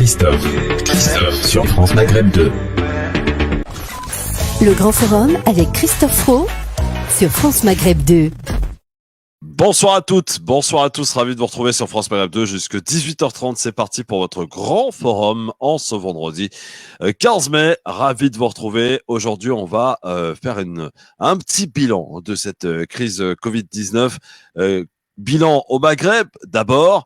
Christophe sur France Maghreb 2. Le Grand Forum avec Christophe Roux sur France Maghreb 2. Bonsoir à toutes, bonsoir à tous, ravi de vous retrouver sur France Maghreb 2 jusqu'à 18h30. C'est parti pour votre grand forum en ce vendredi 15 mai. Ravi de vous retrouver. Aujourd'hui, on va faire un petit bilan de cette crise Covid-19. Bilan au Maghreb d'abord,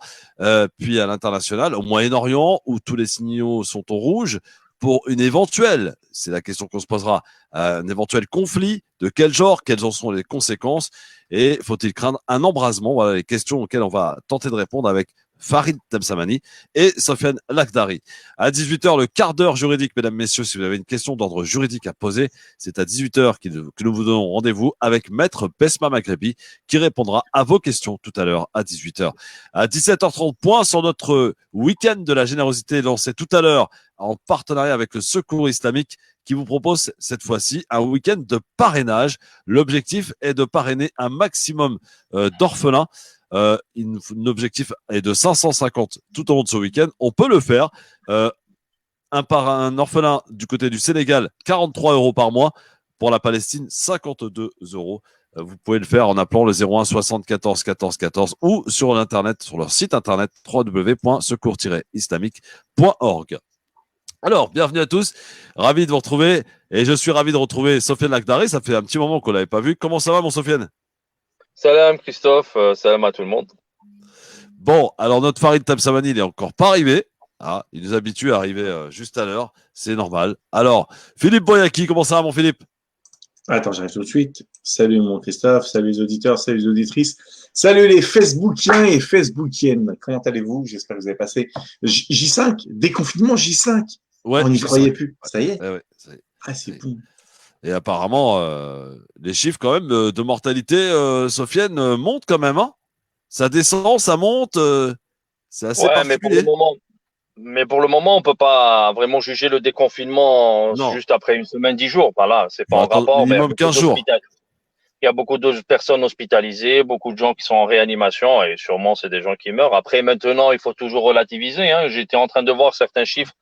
puis à l'international, au Moyen-Orient où tous les signaux sont au rouge pour une éventuelle, c'est la question qu'on se posera, un éventuel conflit, de quel genre, quelles en sont les conséquences et faut-il craindre un embrasement? Voilà les questions auxquelles on va tenter de répondre avec Farid Temsamani et Sofiane Lakhdari. À 18h, le quart d'heure juridique, mesdames, messieurs, si vous avez une question d'ordre juridique à poser, c'est à 18h que nous vous donnons rendez-vous avec Maître Besma Maghrebi qui répondra à vos questions tout à l'heure à 18h. À 17h30, point sur notre week-end de la générosité lancé tout à l'heure en partenariat avec le Secours islamique qui vous propose cette fois-ci un week-end de parrainage. L'objectif est de parrainer un maximum d'orphelins. L'objectif est de 550 tout au long de ce week-end. On peut le faire. Un orphelin du côté du Sénégal, 43 € par mois. Pour la Palestine, 52 €. Vous pouvez le faire en appelant le 01 74 14 14 ou sur l'internet, sur leur site internet www.secours-islamique.org. Alors, bienvenue à tous. Ravi de vous retrouver. Et je suis ravi de retrouver Sofiane Lakhdari. Ça fait un petit moment qu'on ne l'avait pas vu. Comment ça va, mon Sofiane? Salam Christophe, salam à tout le monde. Bon, alors notre Farid Temsamani, il n'est encore pas arrivé. Ah, il nous habitue à arriver juste à l'heure. C'est normal. Alors, Philippe Boyaki, comment ça va, mon Philippe? Attends, j'arrive tout de suite. Salut mon Christophe, salut les auditeurs, salut les auditrices, salut les Facebookiens et Facebookiennes. Comment allez-vous? J'espère que vous avez passé J5, déconfinement J5. Ouais, on n'y croyait plus. Ça y est? Ouais, ça y est. Ah, c'est bon. Et apparemment, les chiffres quand même de mortalité, Sofiane, montent quand même. Hein, ça descend, ça monte. C'est assez particulier. Mais pour le moment, on peut pas vraiment juger le déconfinement juste après une semaine, 10 jours. Voilà, c'est pas en rapport. Minimum 15 jours. Il y a beaucoup de personnes hospitalisées, beaucoup de gens qui sont en réanimation et sûrement c'est des gens qui meurent. Après, maintenant, il faut toujours relativiser. Hein. J'étais en train de voir certains chiffres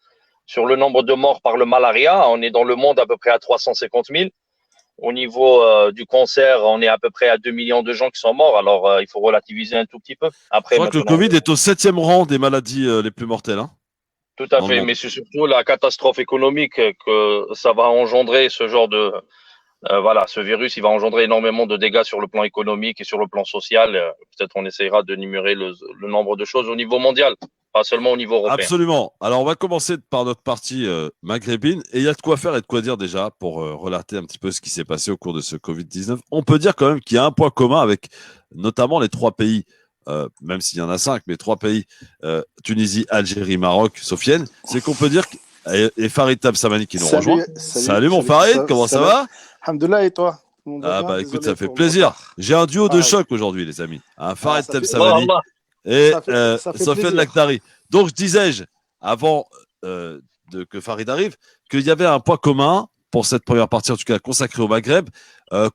sur le nombre de morts par le malaria. On est dans le monde à peu près à 350 000. Au niveau du cancer, on est à peu près à 2 millions de gens qui sont morts. Alors, il faut relativiser un tout petit peu. Après, je crois que le Covid est au 7e rang des maladies les plus mortelles. Hein. Tout à fait, mais c'est surtout la catastrophe économique que ça va engendrer, ce genre de... ce virus, il va engendrer énormément de dégâts sur le plan économique et sur le plan social. Peut-être on essayera de numérer le nombre de choses au niveau mondial, pas seulement au niveau européen. Absolument. Alors, on va commencer par notre partie maghrébine. Et il y a de quoi faire et de quoi dire déjà pour relater un petit peu ce qui s'est passé au cours de ce Covid-19. On peut dire quand même qu'il y a un point commun avec notamment les 3 pays, même s'il y en a 5, mais 3 pays, Tunisie, Algérie, Maroc, Sofiane, c'est qu'on peut dire et Farid Temsamani qui nous rejoint. Salut mon Farid, comment ça va? Alhamdoulilah, et toi? Ah bah écoute, ça fait plaisir. J'ai un duo de choc aujourd'hui, les amis. Farid Temsamani et Sofiane Lakhdari. Donc, disais-je, avant que Farid arrive, qu'il y avait un point commun pour cette première partie, en tout cas consacrée au Maghreb,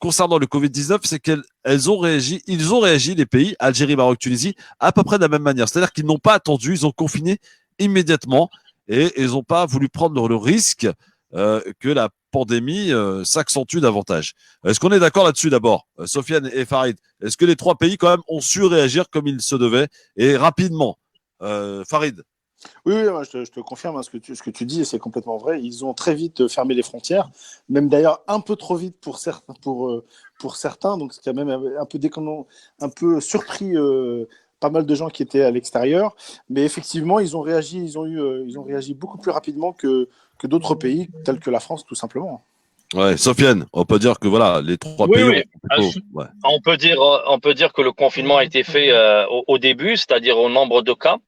concernant le Covid-19, c'est ils ont réagi, les pays, Algérie, Maroc, Tunisie, à peu près de la même manière. C'est-à-dire qu'ils n'ont pas attendu, ils ont confiné immédiatement et ils n'ont pas voulu prendre le risque que la pandémie s'accentue davantage. Est-ce qu'on est d'accord là-dessus d'abord, Sofiane et Farid? Est-ce que les 3 pays quand même ont su réagir comme il se devait et rapidement? Farid? Oui, moi, je te confirme, hein, ce que tu dis, c'est complètement vrai. Ils ont très vite fermé les frontières, même d'ailleurs un peu trop vite pour certains. Donc, c'est quand même un peu surpris pas mal de gens qui étaient à l'extérieur. Mais effectivement, ils ont réagi beaucoup plus rapidement que d'autres pays, tels que la France, tout simplement. Ouais, Sofiane, on peut dire que voilà, les 3 pays. Oui. On peut dire que le confinement a été fait au début, c'est-à-dire au nombre de cas.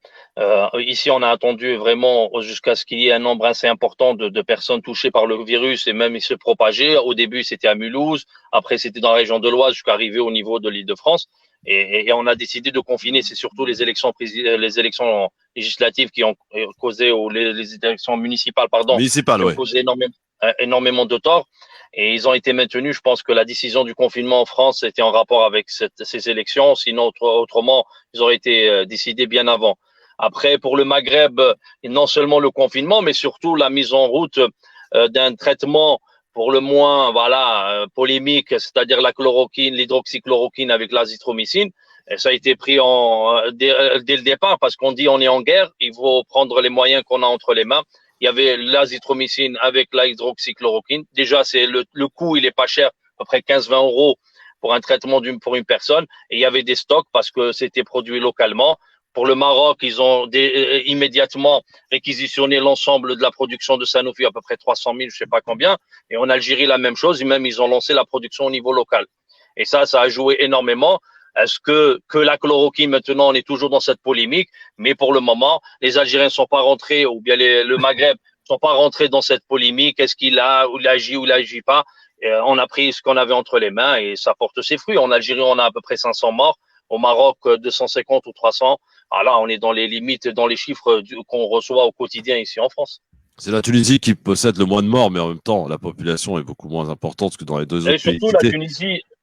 Ici, on a attendu vraiment jusqu'à ce qu'il y ait un nombre assez important de personnes touchées par le virus et même il se propageait. Au début, c'était à Mulhouse. Après, c'était dans la région de l'Oise jusqu'à arriver au niveau de l'Île-de-France. Et on a décidé de confiner. C'est surtout les élections législatives qui ont causé, ou les élections municipales, qui ont causé énormément de tort. Et ils ont été maintenus. Je pense que la décision du confinement en France était en rapport avec ces élections. Sinon, autrement, ils auraient été décidés bien avant. Après, pour le Maghreb, non seulement le confinement, mais surtout la mise en route d'un traitement pour le moins polémique, c'est-à-dire la chloroquine, l'hydroxychloroquine avec l'azithromycine. Et ça a été pris dès le départ parce qu'on dit on est en guerre, il faut prendre les moyens qu'on a entre les mains. Il y avait l'azithromycine avec l'hydroxychloroquine. Déjà, c'est le coût, il est pas cher, à peu près 15-20 euros pour un traitement pour une personne. Et il y avait des stocks parce que c'était produit localement. Pour le Maroc, ils ont immédiatement réquisitionné l'ensemble de la production de Sanofi, à peu près 300 000, je sais pas combien. Et en Algérie, la même chose. Et même, ils ont lancé la production au niveau local. Et ça a joué énormément. Est-ce que la chloroquine, maintenant, on est toujours dans cette polémique. Mais pour le moment, les Algériens ne sont pas rentrés, ou bien le Maghreb ne sont pas rentrés dans cette polémique. Est-ce qu'il a, ou il agit, ou il agit pas? On a pris ce qu'on avait entre les mains et ça porte ses fruits. En Algérie, on a à peu près 500 morts. Au Maroc, 250 ou 300. Alors là, on est dans les limites, dans les chiffres qu'on reçoit au quotidien ici en France. C'est la Tunisie qui possède le moins de morts, mais en même temps, la population est beaucoup moins importante que dans les deux autres pays. Et surtout,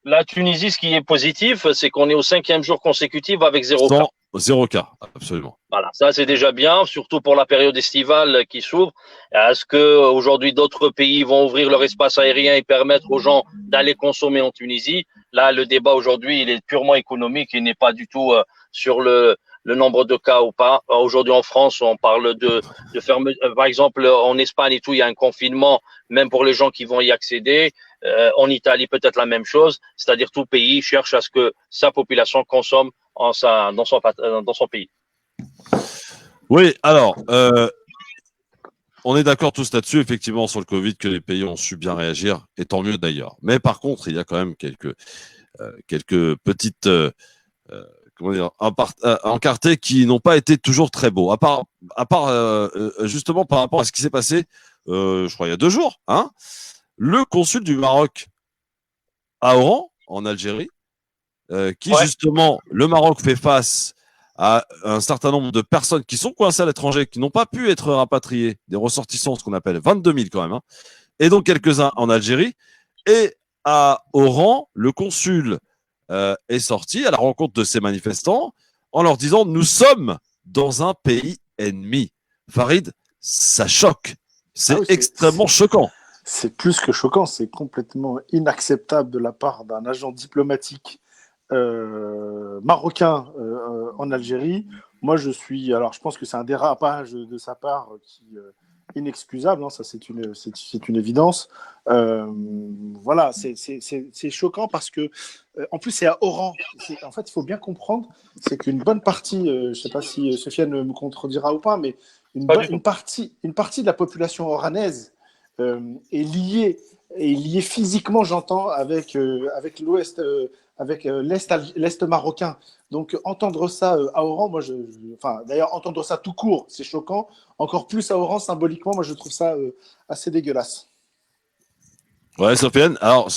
la Tunisie, ce qui est positif, c'est qu'on est au 5e jour consécutif avec 0 cas. 0 cas, absolument. Voilà, ça c'est déjà bien, surtout pour la période estivale qui s'ouvre. Est-ce que aujourd'hui d'autres pays vont ouvrir leur espace aérien et permettre aux gens d'aller consommer en Tunisie? Là, le débat aujourd'hui, il est purement économique, il n'est pas du tout sur le nombre de cas ou pas. Aujourd'hui en France, on parle de fermeture. Par exemple, en Espagne et tout, il y a un confinement, même pour les gens qui vont y accéder. En Italie, peut-être la même chose. C'est-à-dire tout pays cherche à ce que sa population consomme dans son pays. Oui, alors, on est d'accord tous là-dessus, effectivement, sur le Covid, que les pays ont su bien réagir, et tant mieux d'ailleurs. Mais par contre, il y a quand même quelques petites encartés qui n'ont pas été toujours très beaux. À part justement par rapport à ce qui s'est passé, je crois, il y a 2 jours, hein, le consul du Maroc à Oran, en Algérie, justement, le Maroc fait face à un certain nombre de personnes qui sont coincées à l'étranger, qui n'ont pas pu être rapatriées, des ressortissants, ce qu'on appelle 22 000 quand même, hein, et donc quelques-uns en Algérie. Et à Oran, le consul est sorti à la rencontre de ces manifestants en leur disant « Nous sommes dans un pays ennemi ». Farid, ça choque. C'est extrêmement choquant. C'est plus que choquant, c'est complètement inacceptable de la part d'un agent diplomatique marocain en Algérie. Moi, je pense que c'est un dérapage de sa part qui inexcusable, hein, ça c'est une évidence. Voilà, c'est choquant parce que, en plus, c'est à Oran. En fait, il faut bien comprendre, c'est qu'une bonne partie, je ne sais pas si Sofiane me contredira ou pas, mais une partie de la population oranaise est liée physiquement, j'entends, avec l'Ouest, avec l'Est marocain. Donc, entendre ça à Oran, moi, d'ailleurs, entendre ça tout court, c'est choquant. Encore plus à Oran, symboliquement, moi, je trouve ça assez dégueulasse. Ouais, Sofiane. Alors,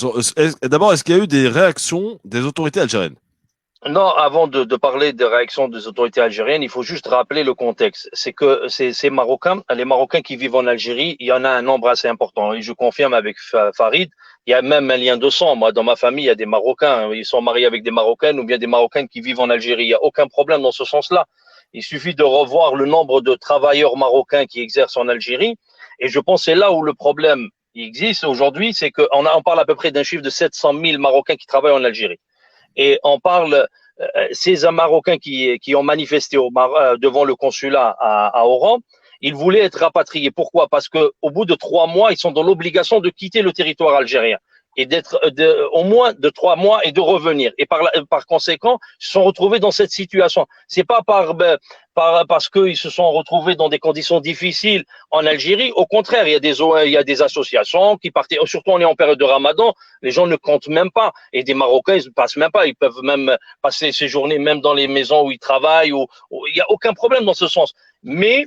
d'abord, est-ce qu'il y a eu des réactions des autorités algériennes? Non, avant de parler des réactions des autorités algériennes, il faut juste rappeler le contexte. C'est que les Marocains qui vivent en Algérie, il y en a un nombre assez important. Et je confirme avec Farid, il y a même un lien de sang. Moi, dans ma famille, il y a des Marocains. Ils sont mariés avec des Marocaines ou bien des Marocaines qui vivent en Algérie. Il n'y a aucun problème dans ce sens-là. Il suffit de revoir le nombre de travailleurs marocains qui exercent en Algérie. Et je pense que c'est là où le problème existe aujourd'hui, c'est qu'on parle à peu près d'un chiffre de 700 000 Marocains qui travaillent en Algérie. Et on parle, ces Marocains qui ont manifesté devant le consulat à Oran, ils voulaient être rapatriés. Pourquoi? Parce qu'au bout de 3 mois, ils sont dans l'obligation de quitter le territoire algérien et d'être au moins de 3 mois et de revenir. Et par conséquent, ils se sont retrouvés dans cette situation. C'est pas parce qu'ils se sont retrouvés dans des conditions difficiles en Algérie. Au contraire, il y a des associations qui partent. Surtout, on est en période de Ramadan. Les gens ne comptent même pas. Et des Marocains, ils ne passent même pas. Ils peuvent même passer ces journées même dans les maisons où ils travaillent. Il n'y a aucun problème dans ce sens. Mais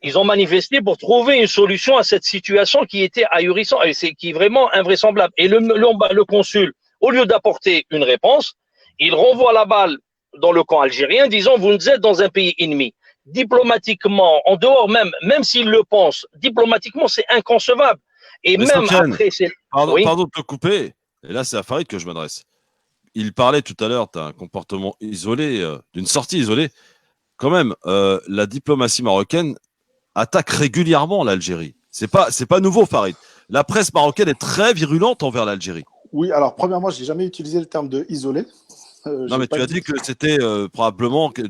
ils ont manifesté pour trouver une solution à cette situation qui était ahurissante et qui est vraiment invraisemblable. Et le consul, au lieu d'apporter une réponse, il renvoie la balle dans le camp algérien, disant vous êtes dans un pays ennemi. Diplomatiquement, en dehors même s'il le pense, diplomatiquement, c'est inconcevable. Et mais même Sofiane, après, pardon de te couper. Et là, c'est à Farid que je m'adresse. Il parlait tout à l'heure d'un comportement isolé, d'une sortie isolée. quand même, la diplomatie marocaine attaque régulièrement l'Algérie. C'est pas nouveau, Farid. La presse marocaine est très virulente envers l'Algérie. Oui, alors premièrement, j'ai jamais utilisé le terme de isolé. Non, mais tu as dit que c'était probablement que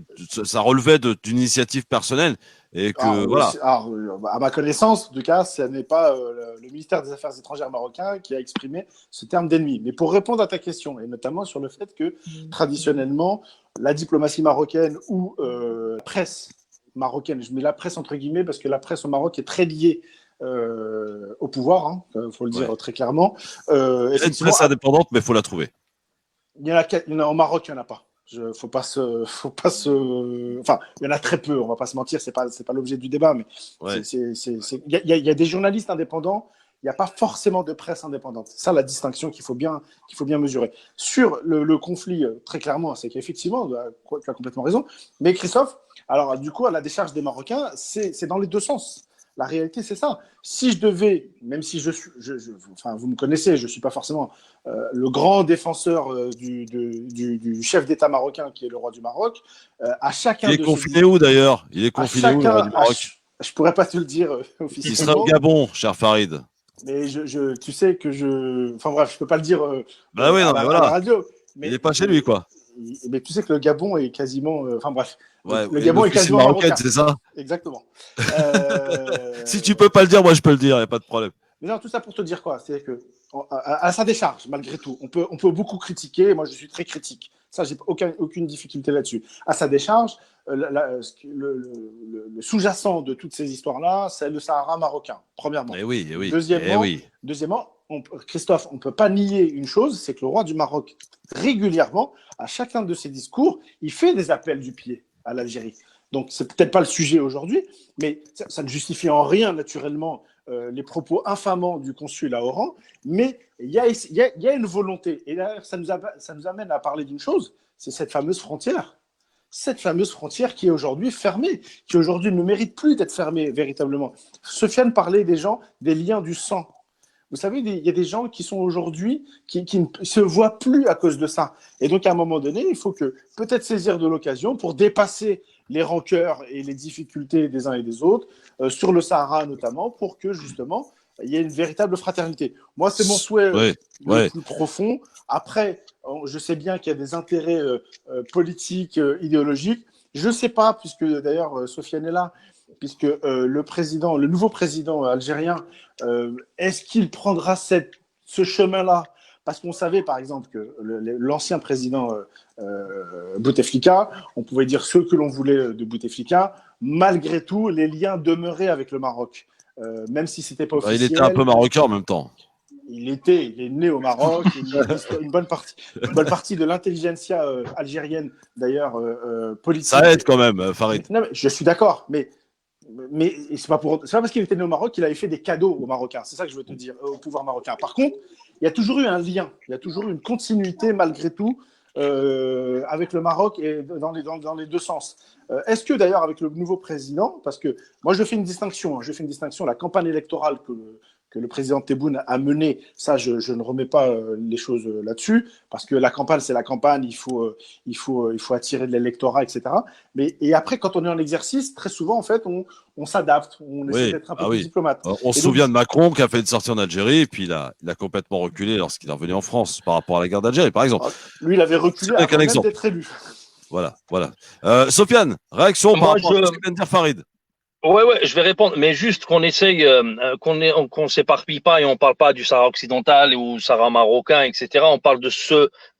ça relevait d'une initiative personnelle et que voilà. À ma connaissance, en tout cas, ce n'est pas le ministère des Affaires étrangères marocain qui a exprimé ce terme d'ennemi. Mais pour répondre à ta question, et notamment sur le fait que traditionnellement, la diplomatie marocaine ou la presse marocaine, je mets la presse entre guillemets parce que la presse au Maroc est très liée au pouvoir, faut le dire très clairement. Il y a une presse indépendante, mais il faut la trouver. Il y en a au Maroc, il n'y en a pas. Faut pas se. Enfin, il y en a très peu. On va pas se mentir. C'est pas l'objet du débat, mais il y a des journalistes indépendants. Il n'y a pas forcément de presse indépendante. C'est ça la distinction qu'il faut bien mesurer. Sur le conflit, très clairement, c'est qu'effectivement, tu as complètement raison. Mais Christophe, alors du coup, à la décharge des Marocains, c'est dans les deux sens. La réalité, c'est ça. Si je devais, même si enfin, vous me connaissez, je ne suis pas forcément le grand défenseur du chef d'État marocain qui est le roi du Maroc, à chacun. Il est confiné où d'ailleurs? Il est confiné où, le roi du Maroc? Je ne pourrais pas te le dire officiellement. Il sera au Gabon, cher Farid. Mais tu sais que enfin bref, je ne peux pas le dire à la radio. Mais, il n'est pas chez lui, quoi. Mais tu sais que le Gabon est quasiment. Enfin bref. Ouais, le Gabon est quasiment marocaine, c'est ça? Exactement. Si tu peux pas le dire, moi je peux le dire, il n'y a pas de problème. Mais non, tout ça pour te dire quoi? C'est que à sa décharge, malgré tout, on peut beaucoup critiquer. Moi, je suis très critique. Ça, j'ai aucune difficulté là-dessus. À sa décharge, le sous-jacent de toutes ces histoires-là, c'est le Sahara marocain, premièrement. Oui. Deuxièmement, Christophe, on ne peut pas nier une chose, c'est que le roi du Maroc, régulièrement, à chacun de ses discours, il fait des appels du pied à l'Algérie. Donc, c'est peut-être pas le sujet aujourd'hui, mais ça ne justifie en rien, naturellement, les propos infamants du consul à Oran, mais il y a une volonté. Et d'ailleurs, ça nous amène à parler d'une chose, c'est cette fameuse frontière. Cette fameuse frontière qui est aujourd'hui fermée, qui aujourd'hui ne mérite plus d'être fermée véritablement. Sofiane parlait des gens, des liens du sang. Vous savez, il y a des gens qui sont aujourd'hui, qui ne se voient plus à cause de ça. Et donc, à un moment donné, il faut peut-être saisir de l'occasion pour dépasser les rancœurs et les difficultés des uns et des autres, sur le Sahara notamment, pour que justement, il y ait une véritable fraternité. Moi, c'est mon souhait le plus profond. Après, je sais bien qu'il y a des intérêts politiques, idéologiques. Je ne sais pas, puisque d'ailleurs, Sofiane est là, puisque le nouveau président algérien, est-ce qu'il prendra ce chemin-là? Parce qu'on savait, par exemple, que l'ancien président Bouteflika, on pouvait dire ce que l'on voulait de Bouteflika, malgré tout, les liens demeuraient avec le Maroc, même si ce n'était pas officiel. Il était un peu marocain en même temps. Il est né au Maroc, une bonne partie de l'intelligentsia algérienne, d'ailleurs, politique. Ça aide quand même, Farid. Non, mais je suis d'accord, mais c'est pas parce qu'il était né au Maroc qu'il avait fait des cadeaux aux Marocains. C'est ça que je veux te dire, au pouvoir marocain. Par contre, il y a toujours eu un lien, il y a toujours eu une continuité malgré tout avec le Maroc et dans les deux sens. Est-ce que d'ailleurs avec le nouveau président, parce que moi je fais une distinction, la campagne électorale que le président Tebboune a menée, ça je ne remets pas les choses là-dessus, parce que la campagne c'est la campagne, il faut attirer de l'électorat, etc. Et après quand on est en exercice, très souvent en fait on s'adapte, on essaie d'être un peu plus diplomate. On se souvient de Macron qui a fait une sortie en Algérie et puis il a complètement reculé lorsqu'il est revenu en France par rapport à la guerre d'Algérie par exemple. Lui il avait reculé avant même d'être élu. Voilà. Sofiane, réaction par rapport à ce que vient de dire Farid. Ouais, je vais répondre, mais juste qu'on essaye, qu'on s'éparpille pas et on parle pas du Sahara occidental ou Sahara marocain, etc. On parle de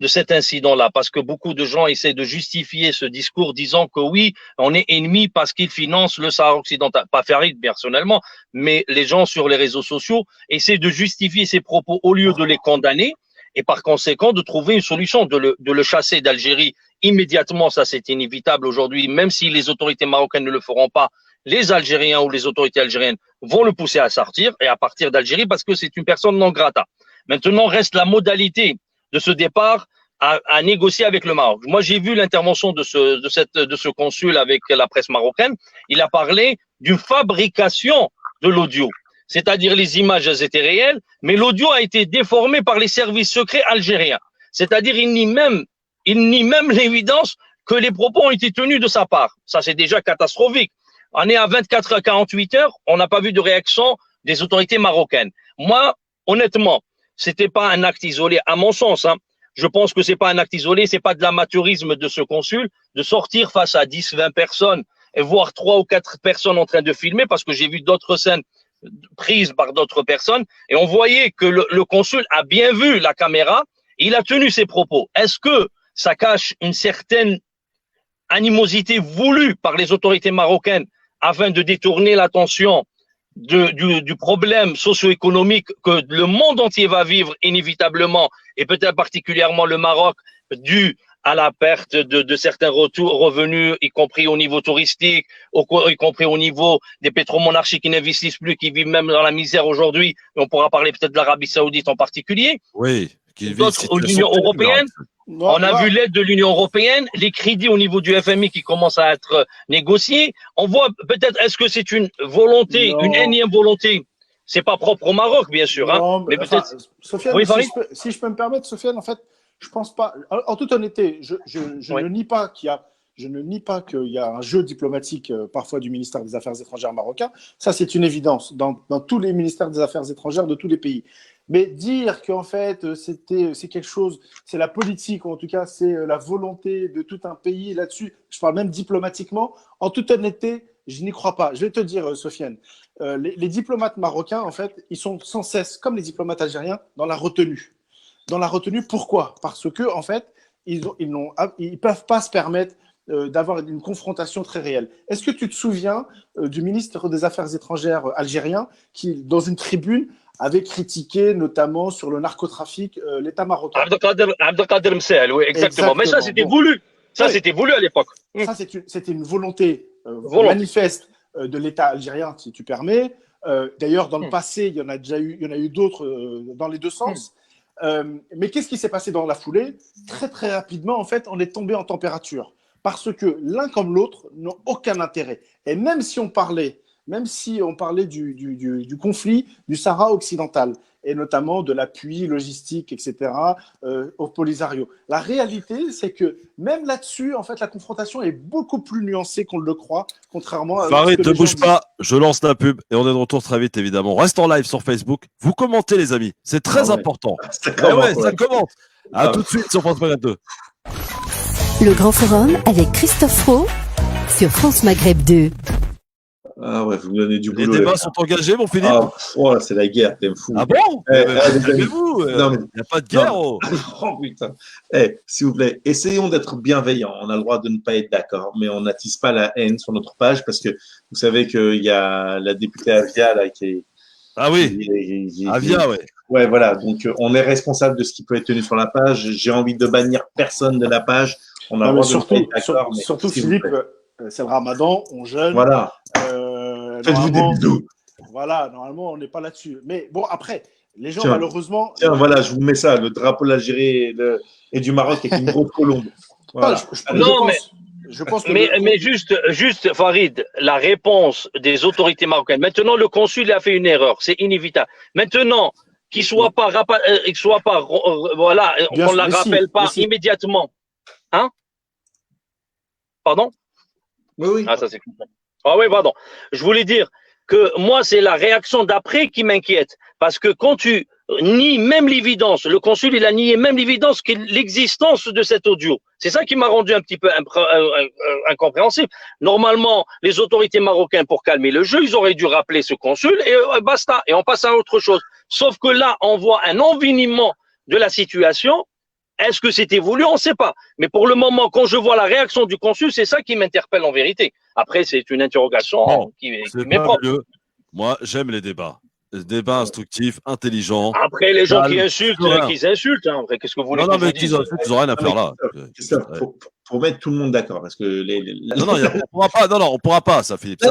cet incident-là, parce que beaucoup de gens essaient de justifier ce discours disant que oui, on est ennemi parce qu'ils financent le Sahara occidental. Pas Farid personnellement, mais les gens sur les réseaux sociaux essaient de justifier ces propos au lieu de les condamner et par conséquent de trouver une solution, de le chasser d'Algérie immédiatement. Ça, c'est inévitable aujourd'hui, même si les autorités marocaines ne le feront pas. Les Algériens ou les autorités algériennes vont le pousser à sortir et à partir d'Algérie parce que c'est une personne non grata. Maintenant, reste la modalité de ce départ à négocier avec le Maroc. Moi, j'ai vu l'intervention de ce consul avec la presse marocaine. Il a parlé d'une fabrication de l'audio. C'est-à-dire les images, elles étaient réelles, mais l'audio a été déformé par les services secrets algériens. C'est-à-dire, il nie même l'évidence que les propos ont été tenus de sa part. Ça, c'est déjà catastrophique. On est à 24 à 48 heures, on n'a pas vu de réaction des autorités marocaines. Moi, honnêtement, c'était pas un acte isolé, à mon sens. Hein. Je pense que c'est pas un acte isolé, c'est pas de l'amateurisme de ce consul de sortir face à 10, 20 personnes et voir 3 ou 4 personnes en train de filmer, parce que j'ai vu d'autres scènes prises par d'autres personnes et on voyait que le consul a bien vu la caméra, il a tenu ses propos. Est-ce que ça cache une certaine animosité voulue par les autorités marocaines afin de détourner l'attention du problème socio-économique que le monde entier va vivre inévitablement, et peut-être particulièrement le Maroc, dû à la perte de certains revenus, y compris au niveau touristique, y compris au niveau des pétromonarchies qui n'investissent plus, qui vivent même dans la misère aujourd'hui. Et on pourra parler peut-être de l'Arabie Saoudite en particulier. Oui. D'autres, l'Union européenne. On a vu l'aide de l'Union européenne, les crédits au niveau du FMI qui commencent à être négociés. On voit peut-être, est-ce que c'est une volonté, une énième volonté? C'est pas propre au Maroc, bien sûr. Non, mais peut-être. Sofiane, Oui, si je peux me permettre, Sofiane, en fait, je pense pas. En toute honnêteté, je ne nie pas qu'il y a un jeu diplomatique parfois du ministère des Affaires étrangères marocain. Ça, c'est une évidence dans tous les ministères des Affaires étrangères de tous les pays. Mais dire qu'en fait, c'est quelque chose, c'est la politique, ou en tout cas, c'est la volonté de tout un pays là-dessus, je parle même diplomatiquement, en toute honnêteté, je n'y crois pas. Je vais te dire, Sofiane, les diplomates marocains, en fait, ils sont sans cesse, comme les diplomates algériens, dans la retenue. Dans la retenue, pourquoi? Parce que, en fait, ils peuvent pas se permettre d'avoir une confrontation très réelle. Est-ce que tu te souviens du ministre des Affaires étrangères algérien qui, dans une tribune, avait critiqué notamment sur le narcotrafic l'État marocain? Abdelkader Msel, oui, exactement. Mais ça, c'était voulu. Ça, oui. C'était voulu à l'époque. Ça, c'était une volonté manifeste de l'État algérien, si tu permets. D'ailleurs, dans le passé, il y en a eu d'autres dans les deux sens. Mais qu'est-ce qui s'est passé dans la foulée? Très, très rapidement, en fait, on est tombé en température. Parce que l'un comme l'autre n'ont aucun intérêt. Et même si on parlait du conflit du Sahara occidental, et notamment de l'appui logistique, etc., au Polisario, la réalité, c'est que même là-dessus, en fait, la confrontation est beaucoup plus nuancée qu'on le croit, contrairement à... Farid, ne bouge pas, je lance la pub et on est de retour très vite, évidemment. Reste en live sur Facebook. Vous commentez, les amis. C'est très important. Ça commente. Ça commente. À tout de suite sur France Maghreb 2. Le Grand Forum avec Christophe Roux sur France Maghreb 2. Ah ouais, vous me donnez du Les boulot. débats sont engagés, mon Philippe? Ah, oh, c'est la guerre, t'es fou. Ah bon? Calmez-vous, Non, mais- il n'y a pas de guerre. Oh. Oh putain. S'il vous plaît, essayons d'être bienveillants. On a le droit de ne pas être d'accord, mais on n'attise pas la haine sur notre page parce que vous savez qu'il y a la députée Avia là qui est. Ah oui, Avia, ouais. Ouais, voilà. Donc, on est responsable de ce qui peut être tenu sur la page. J'ai envie de bannir personne de la page. On a le droit de ne pas être d'accord. mais Surtout s'il vous Philippe, plaît. c'est le Ramadan, on jeûne. Voilà. Faites-vous des Normalement, bisous. voilà, normalement, on n'est pas là-dessus. Mais bon, après, les gens, Tiens. malheureusement. Tiens, voilà, je vous mets ça, le drapeau de l'Algérie et du Maroc avec une grosse colombe. Voilà. Je pense que mais juste, Farid, la réponse des autorités marocaines. Maintenant, le consul a fait une erreur, c'est inévitable. Maintenant, qu'il soit pas, voilà, Bien on sûr, la mais si, rappelle pas mais si. immédiatement. Hein? Pardon? Oui. Ah, ça c'est cool. Ah oui, pardon. Je voulais dire que moi, c'est la réaction d'après qui m'inquiète. Parce que quand tu nies même l'évidence, le consul, il a nié même l'évidence que l'existence de cet audio. C'est ça qui m'a rendu un petit peu incompréhensible. Normalement, les autorités marocaines, pour calmer le jeu, ils auraient dû rappeler ce consul et basta. Et on passe à autre chose. Sauf que là, on voit un envenimement de la situation. Est-ce que c'était voulu? On ne sait pas. Mais pour le moment, quand je vois la réaction du consul, c'est ça qui m'interpelle en vérité. Après, c'est une interrogation qui m'est propre. Moi, j'aime les débats. Les débats instructifs, intelligents. Après, les gens qui insultent, qu'ils insultent. Hein. Après, qu'est-ce que vous voulez Non, mais qu'ils insultent, ils n'ont rien à faire là. Pour mettre tout le monde d'accord. Parce que on pourra pas, ça, Philippe.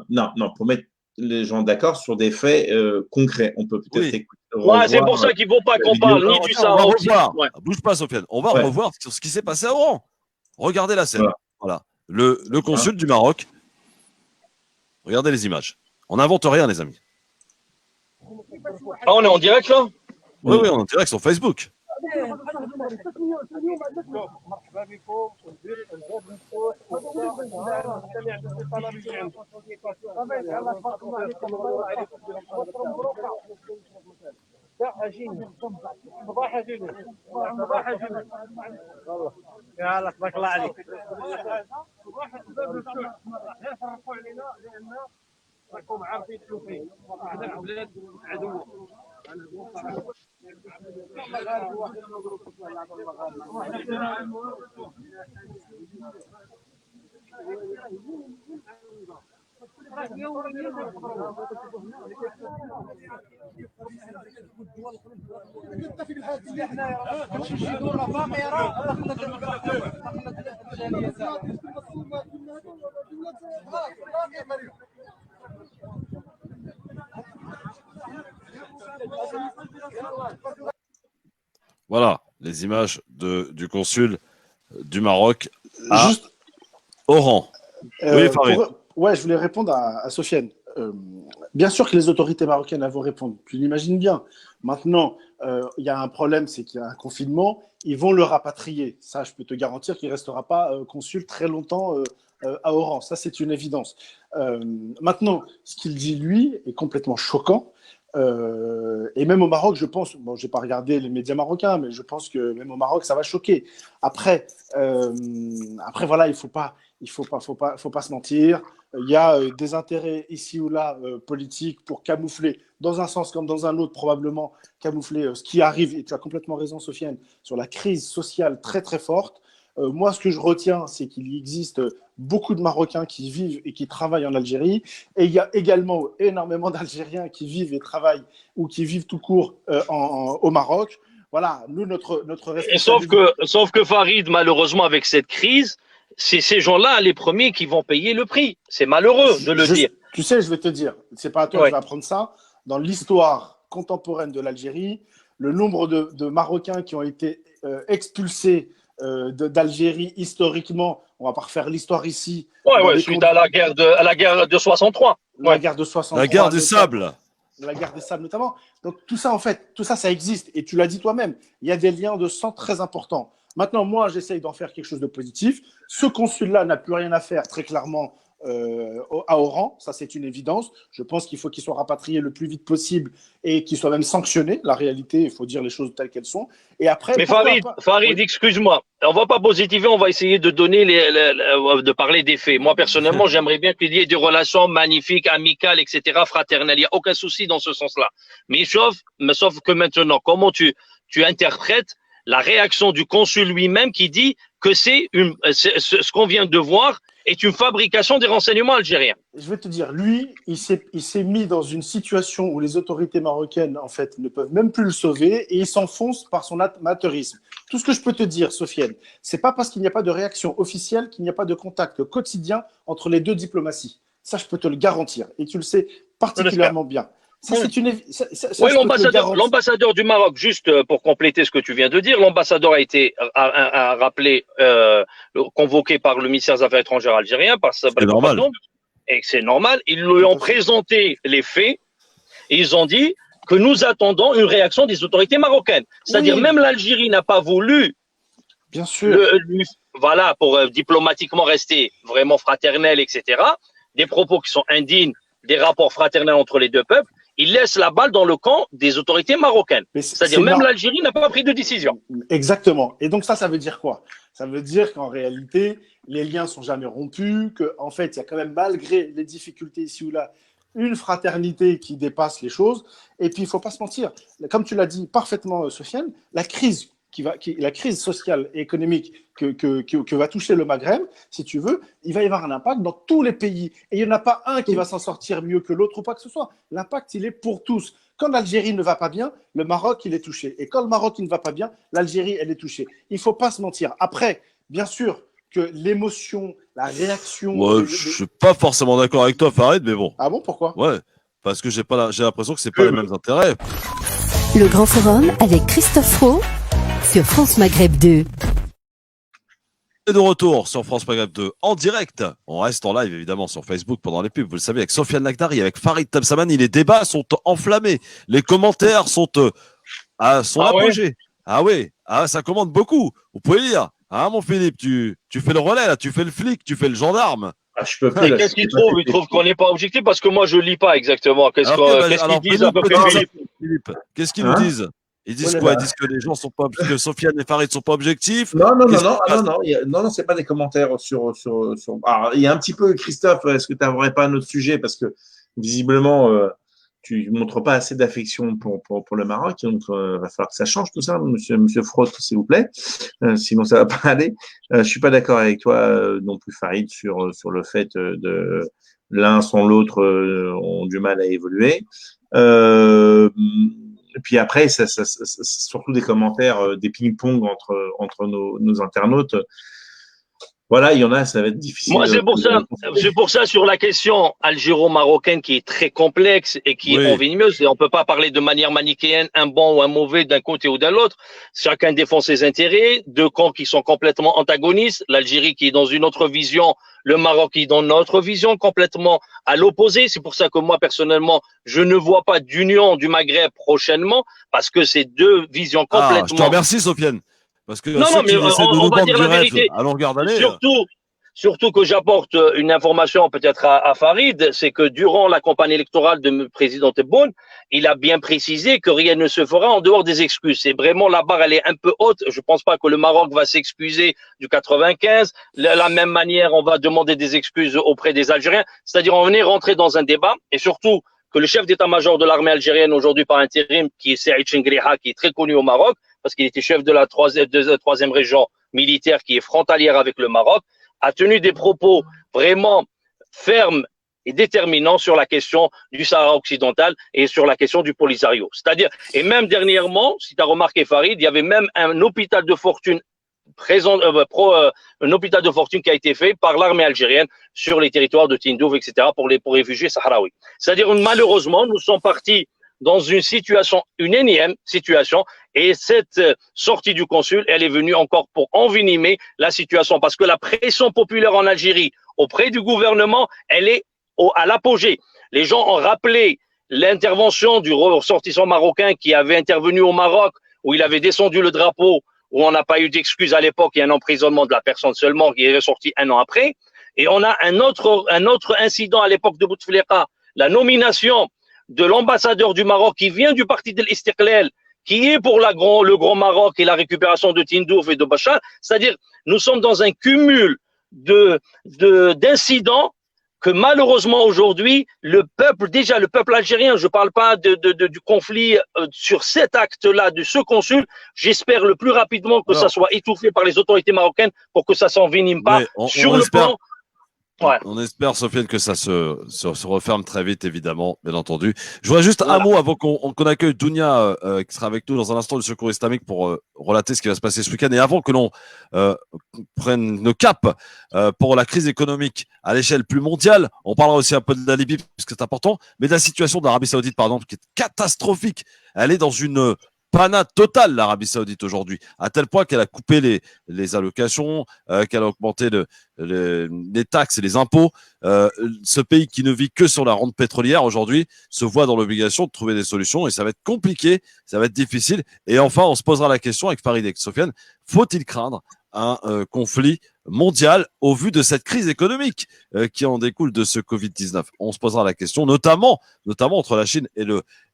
Non, pour mettre les gens d'accord sur des faits concrets. On peut peut-être écouter. Ouais, c'est pour ça qu'il ne faut pas qu'on parle ni du Sahara. On va revoir. Bouge pas, Sofiane. On va revoir sur ce qui s'est passé avant. Regardez la scène. Voilà. Le consul du Maroc. Regardez les images. On n'invente rien, les amis. Ah, on est en direct là? Oui, on est en direct sur Facebook. Voilà les images du consul du Maroc à Juste, Oran. Oui, Farid. ouais, je voulais répondre à Sofiane. Bien sûr que les autorités marocaines elles vont répondre. Tu l'imagines bien. Maintenant, il y a un problème, c'est qu'il y a un confinement. Ils vont le rapatrier. Ça, je peux te garantir qu'il ne restera pas consul très longtemps à Oran. Ça, c'est une évidence. Maintenant, ce qu'il dit, lui, est complètement choquant. Et même au Maroc, je pense, bon, je n'ai pas regardé les médias marocains, mais je pense que même au Maroc, ça va choquer. Après voilà, il faut pas se mentir. Il y a des intérêts ici ou là politiques pour camoufler, dans un sens comme dans un autre, probablement camoufler ce qui arrive. Et tu as complètement raison, Sofiane, sur la crise sociale très très forte. Moi, ce que je retiens, c'est qu'il existe beaucoup de Marocains qui vivent et qui travaillent en Algérie. Et il y a également énormément d'Algériens qui vivent et travaillent ou qui vivent tout court au Maroc. Voilà, nous, notre responsabilité… Sauf que Farid, malheureusement, avec cette crise, c'est ces gens-là les premiers qui vont payer le prix. C'est malheureux de le dire. Tu sais, je vais te dire, c'est pas à toi que je vais apprendre ça. Dans l'histoire contemporaine de l'Algérie, le nombre de Marocains qui ont été expulsés d'Algérie historiquement, on va pas refaire l'histoire ici. Suite à la guerre de 63. La guerre de 63. La guerre du sable. La guerre des sables notamment. Donc tout ça, en fait, tout ça, ça existe. Et tu l'as dit toi-même, il y a des liens de sang très importants. Maintenant, moi, j'essaye d'en faire quelque chose de positif. Ce consul-là n'a plus rien à faire, très clairement, à Oran. Ça, c'est une évidence. Je pense qu'il faut qu'il soit rapatrié le plus vite possible et qu'il soit même sanctionné. La réalité, il faut dire les choses telles qu'elles sont. Et après, mais Farid, oui. Excuse-moi. On va pas positiver, on va essayer de donner de parler des faits. Moi, personnellement, j'aimerais bien qu'il y ait des relations magnifiques, amicales, etc., fraternelles. Il n'y a aucun souci dans ce sens-là. Mais sauf que maintenant, comment tu interprètes la réaction du consul lui-même qui dit que ce qu'on vient de voir est une fabrication des renseignements algériens. Je vais te dire, lui, il s'est mis dans une situation où les autorités marocaines, en fait, ne peuvent même plus le sauver et il s'enfonce par son amateurisme. Tout ce que je peux te dire, Sofiane, c'est pas parce qu'il n'y a pas de réaction officielle qu'il n'y a pas de contact quotidien entre les deux diplomaties. Ça, je peux te le garantir et tu le sais particulièrement bien. Ça, oui, l'ambassadeur du Maroc, juste pour compléter ce que tu viens de dire, l'ambassadeur a été rappelé, convoqué par le ministère des Affaires étrangères algérien, par Sabri Bourgoum, et c'est normal. Ils lui ont présenté les faits et ils ont dit que nous attendons une réaction des autorités marocaines. C'est-à-dire même l'Algérie n'a pas voulu, bien sûr, voilà, pour diplomatiquement rester vraiment fraternel, etc. Des propos qui sont indignes, des rapports fraternels entre les deux peuples. Il laisse la balle dans le camp des autorités marocaines. C'est-à-dire même l'Algérie n'a pas pris de décision. Exactement. Et donc ça veut dire quoi? Ça veut dire qu'en réalité, les liens sont jamais rompus, qu'en fait, il y a quand même, malgré les difficultés ici ou là, une fraternité qui dépasse les choses. Et puis, il ne faut pas se mentir. Comme tu l'as dit parfaitement, Sofiane, la crise sociale et économique que va toucher le Maghreb, si tu veux, il va y avoir un impact dans tous les pays. Et il n'y en a pas un qui va s'en sortir mieux que l'autre ou pas que ce soit. L'impact, il est pour tous. Quand l'Algérie ne va pas bien, le Maroc, il est touché. Et quand le Maroc, il ne va pas bien, l'Algérie, elle est touchée. Il ne faut pas se mentir. Après, bien sûr que l'émotion, la réaction… Ouais, je ne suis pas forcément d'accord avec toi, Farid, mais bon. Ah bon, pourquoi? Ouais, parce que j'ai l'impression que ce n'est pas les mêmes intérêts. Le Grand Forum avec Christophe Roux sur France Maghreb 2. Et de retour sur France Maghreb 2 en direct. On reste en live évidemment sur Facebook pendant les pubs, vous le savez, avec Sofiane Lakhdari, avec Farid Tabsaman. Les débats sont enflammés, les commentaires sont à son apogée. Ah oui, ah, ça commande beaucoup. Vous pouvez lire. Hein, mon Philippe, tu fais le relais, là, tu fais le flic, tu fais le gendarme. Ah, je peux plus. Et Là, qu'est-ce qu'ils trouvent? Ils trouvent qu'on n'est pas objectif parce que moi, je lis pas exactement. Qu'est-ce qu'ils disent à peu près, Philippe, qu'est-ce qu'ils nous Hein? disent? Ils disent Oh là quoi? là. Ils disent que les gens sont pas, que Sofiane et Farid sont pas objectifs. Non, non, non, Qu'est-ce non, qui se ah, passe? non, non, non, c'est pas des commentaires sur. Alors, il y a un petit peu, Christophe, est-ce que tu n'aurais pas un autre sujet? Parce que visiblement, tu montres pas assez d'affection pour le Maroc, donc va falloir que ça change tout ça, monsieur Frotte, s'il vous plaît. Sinon, ça va pas aller. Je suis pas d'accord avec toi non plus, Farid, sur le fait de l'un sans l'autre ont du mal à évoluer. Et puis après, ça, surtout des commentaires, des ping-pong entre nos internautes. Voilà, il y en a, ça va être difficile. Moi, c'est pour ça sur la question algéro-marocaine qui est très complexe et qui est envenimeuse. Et on peut pas parler de manière manichéenne, un bon ou un mauvais d'un côté ou de l'autre. Chacun défend ses intérêts, deux camps qui sont complètement antagonistes. L'Algérie qui est dans une autre vision, le Maroc qui est dans notre vision complètement à l'opposé. C'est pour ça que moi, personnellement, je ne vois pas d'union du Maghreb prochainement parce que c'est deux visions complètement. Je te remercie, Sofiane. Parce que non, mais on va dire la vérité. À longueur d'année. Surtout que j'apporte une information peut-être à Farid, c'est que durant la campagne électorale de président Tebboune, il a bien précisé que rien ne se fera en dehors des excuses. C'est vraiment la barre, elle est un peu haute. Je pense pas que le Maroc va s'excuser du 95. De la même manière, on va demander des excuses auprès des Algériens. C'est-à-dire, on est rentré dans un débat et surtout que le chef d'état-major de l'armée algérienne aujourd'hui par intérim, qui est Saïd Chengriha, qui est très connu au Maroc, parce qu'il était chef de la troisième région militaire qui est frontalière avec le Maroc, a tenu des propos vraiment fermes et déterminants sur la question du Sahara occidental et sur la question du Polisario. C'est-à-dire, et même dernièrement, si tu as remarqué Farid, il y avait même un hôpital de fortune un hôpital de fortune qui a été fait par l'armée algérienne sur les territoires de Tindouf, etc., pour les réfugiés sahraouis. C'est-à-dire, malheureusement, nous sommes partis dans une situation, une énième situation, et cette sortie du consul, elle est venue encore pour envenimer la situation, parce que la pression populaire en Algérie auprès du gouvernement, elle est à l'apogée. Les gens ont rappelé l'intervention du ressortissant marocain qui avait intervenu au Maroc, où il avait descendu le drapeau, où on n'a pas eu d'excuses à l'époque, il y a un emprisonnement de la personne seulement qui est ressorti un an après. Et on a un autre incident à l'époque de Bouteflika, la nomination de l'ambassadeur du Maroc qui vient du parti de l'Istiqlal, qui est pour le Grand Maroc et la récupération de Tindouf et de Bachar. C'est-à-dire, nous sommes dans un cumul d'incidents que malheureusement aujourd'hui, le peuple algérien, je ne parle pas du conflit sur cet acte-là, de ce consul, j'espère le plus rapidement que ça soit étouffé par les autorités marocaines pour que ça s'envenime pas sur le plan. Ouais. On espère, Sofiane, que ça se referme très vite, évidemment, bien entendu. Je voudrais juste un mot avant qu'on accueille Dounia, qui sera avec nous dans un instant du Secours islamique pour relater ce qui va se passer ce week-end. Et avant que l'on prenne le cap pour la crise économique à l'échelle plus mondiale, on parlera aussi un peu de la Libye, puisque c'est important, mais de la situation de l'Arabie Saoudite, par exemple, qui est catastrophique. Elle est dans une panade totale, l'Arabie Saoudite aujourd'hui, à tel point qu'elle a coupé les allocations, qu'elle a augmenté les taxes et les impôts. Ce pays qui ne vit que sur la rente pétrolière aujourd'hui se voit dans l'obligation de trouver des solutions et ça va être compliqué, ça va être difficile. Et enfin, on se posera la question avec Farid et Sofiane, faut-il craindre un conflit mondial au vu de cette crise économique qui en découle de ce Covid-19? On se posera la question, notamment entre la Chine et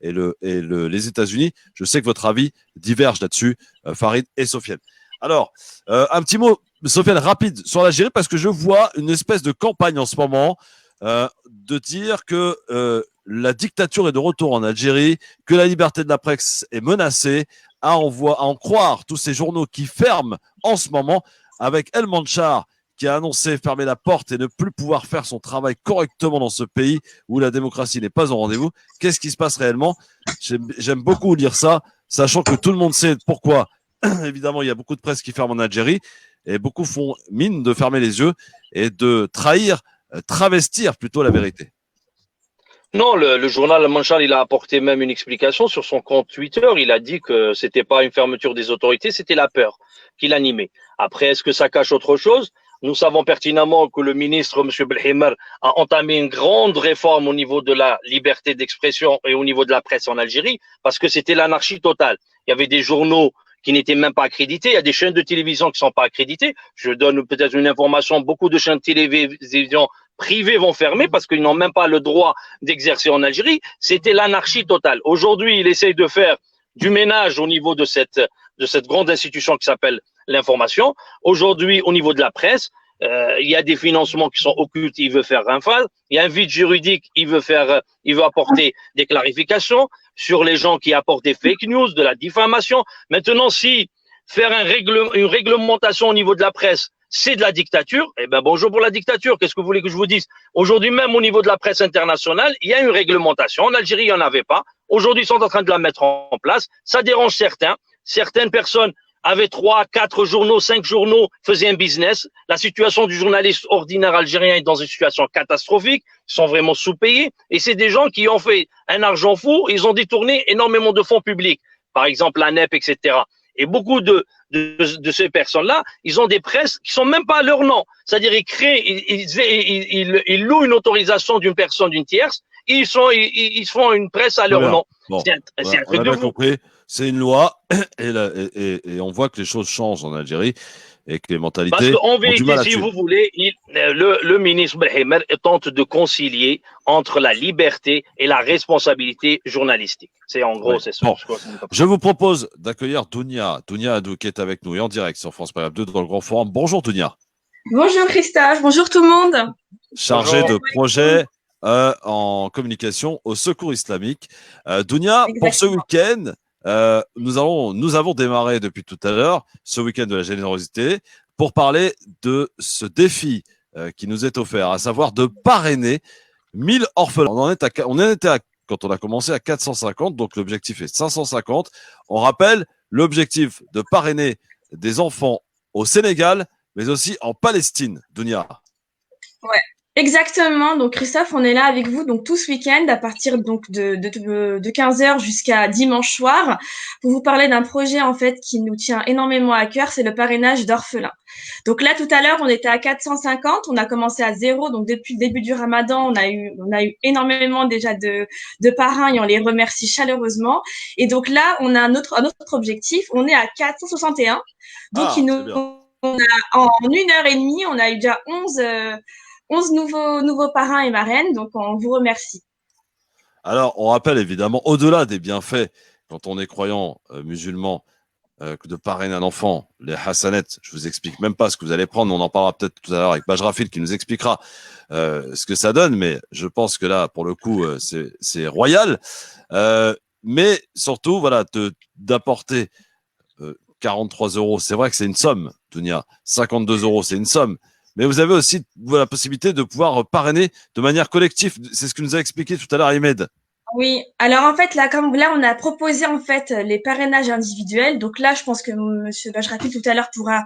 les États-Unis. Je sais que votre avis diverge là-dessus, Farid et Sofiane. Alors, un petit mot, Sofiane, rapide sur l'Algérie, parce que je vois une espèce de campagne en ce moment de dire que la dictature est de retour en Algérie, que la liberté de la presse est menacée, à en croire tous ces journaux qui ferment en ce moment, avec El Manchar qui a annoncé fermer la porte et ne plus pouvoir faire son travail correctement dans ce pays où la démocratie n'est pas au rendez-vous. Qu'est-ce qui se passe réellement? J'aime beaucoup lire ça, sachant que tout le monde sait pourquoi. Évidemment, il y a beaucoup de presse qui ferme en Algérie et beaucoup font mine de fermer les yeux et de travestir plutôt la vérité. Non, le journal Le Manchar, il a apporté même une explication sur son compte Twitter. Il a dit que c'était pas une fermeture des autorités, c'était la peur qui l'animait. Après, est-ce que ça cache autre chose? Nous savons pertinemment que le ministre, M. Belhimer, a entamé une grande réforme au niveau de la liberté d'expression et au niveau de la presse en Algérie, parce que c'était l'anarchie totale. Il y avait des journaux qui n'étaient même pas accréditées. Il y a des chaînes de télévision qui sont pas accréditées. Je donne peut-être une information, beaucoup de chaînes de télévision privées vont fermer parce qu'ils n'ont même pas le droit d'exercer en Algérie. C'était l'anarchie totale. Aujourd'hui, il essaye de faire du ménage au niveau de cette grande institution qui s'appelle l'information. Aujourd'hui, au niveau de la presse, il y a des financements qui sont occultes, il veut faire rafale. Il y a un vide juridique, il veut apporter des clarifications sur les gens qui apportent des fake news, de la diffamation. Maintenant, si faire une réglementation au niveau de la presse, c'est de la dictature, eh ben bonjour pour la dictature. Qu'est-ce que vous voulez que je vous dise? Aujourd'hui, même au niveau de la presse internationale, il y a une réglementation. En Algérie, il n'y en avait pas. Aujourd'hui, ils sont en train de la mettre en place. Ça dérange certains. Certaines personnes avaient 3, 4 journaux, 5 journaux, faisaient un business. La situation du journaliste ordinaire algérien est dans une situation catastrophique. Ils sont vraiment sous-payés. Et c'est des gens qui ont fait un argent fou. Ils ont détourné énormément de fonds publics. Par exemple, la NEP, etc. Et beaucoup de ces personnes-là, ils ont des presses qui sont même pas à leur nom. C'est-à-dire, ils créent, ils louent une autorisation d'une personne, d'une tierce, et ils font une presse à leur nom. Bon, C'est un truc on a de bien fou. compris. C'est une loi et on voit que les choses changent en Algérie et que les mentalités Parce qu'en ont du vérité, mal à si suivre. vous voulez, le ministre Belhimer tente de concilier entre la liberté et la responsabilité journalistique. C'est en gros, Ouais. c'est ça. Bon. Je vous propose d'accueillir Dounia Hadou qui est avec nous et en direct sur France Période 2 dans le Grand Forum. Bonjour Dounia. Bonjour Christophe, bonjour tout le monde. Chargée Bonjour. de projet en communication au Secours islamique. Dounia, pour ce week-end, nous avons démarré depuis tout à l'heure ce week-end de la générosité pour parler de ce défi qui nous est offert, à savoir de parrainer 1000 orphelins. On en était quand on a commencé à 450, donc l'objectif est 550. On rappelle l'objectif de parrainer des enfants au Sénégal, mais aussi en Palestine, Dounia. Ouais, exactement. Donc Christophe, on est là avec vous donc tout ce week-end à partir donc de 15h jusqu'à dimanche soir pour vous parler d'un projet en fait qui nous tient énormément à cœur, c'est le parrainage d'orphelins. Donc là tout à l'heure, on était à 450, on a commencé à 0, donc depuis le début du Ramadan, on a eu énormément déjà de parrains et on les remercie chaleureusement. Et donc là, on a un autre objectif, on est à 461. Donc C'est bien. en 1h30, on a eu déjà 11 nouveaux parrains et marraines, donc on vous remercie. Alors, on rappelle évidemment, au-delà des bienfaits, quand on est croyant musulman, de parrainer un enfant, les Hassanettes, je vous explique même pas ce que vous allez prendre, on en parlera peut-être tout à l'heure avec Bajrafil qui nous expliquera ce que ça donne, mais je pense que là, pour le coup, c'est royal. Mais surtout, voilà, d'apporter 43 €, c'est vrai que c'est une somme, Dounia. 52 €, c'est une somme. Mais vous avez aussi la possibilité de pouvoir parrainer de manière collective. C'est ce que nous a expliqué tout à l'heure Ahmed. Oui, alors en fait, là, on a proposé en fait les parrainages individuels. Donc là, je pense que Monsieur Bajrafil tout à l'heure pourra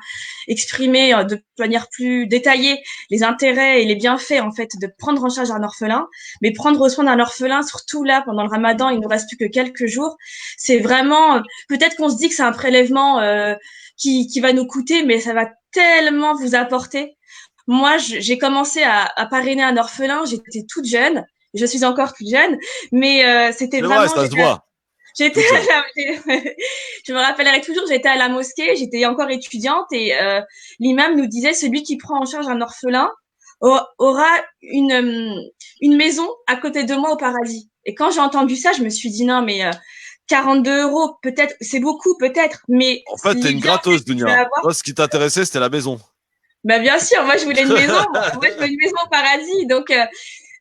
exprimer de manière plus détaillée les intérêts et les bienfaits en fait de prendre en charge un orphelin. Mais prendre soin d'un orphelin, surtout là pendant le Ramadan, il nous reste plus que quelques jours. C'est vraiment, peut-être qu'on se dit que c'est un prélèvement qui va nous coûter, mais ça va tellement vous apporter. Moi, j'ai commencé à parrainer un orphelin. J'étais toute jeune. Je suis encore toute jeune, mais c'était vraiment. C'est vrai, ça se voit. Je me rappellerai toujours, j'étais à la mosquée, j'étais encore étudiante et l'imam nous disait celui qui prend en charge un orphelin aura une maison à côté de moi au paradis. Et quand j'ai entendu ça, je me suis dit non mais 42 € peut-être, c'est beaucoup peut-être, mais en fait t'es une gratteuse, Dounia. Toi, ce qui t'intéressait, c'était la maison. Bah bien sûr, moi je voulais une maison, moi je voulais une maison au paradis, donc.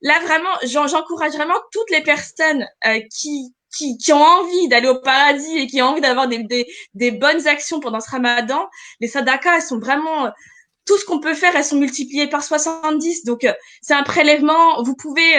Là, vraiment, j'encourage vraiment toutes les personnes qui ont envie d'aller au paradis et qui ont envie d'avoir des bonnes actions pendant ce Ramadan. Les sadakas, elles sont vraiment tout ce qu'on peut faire, elles sont multipliées par 70. Donc, c'est un prélèvement. Vous pouvez,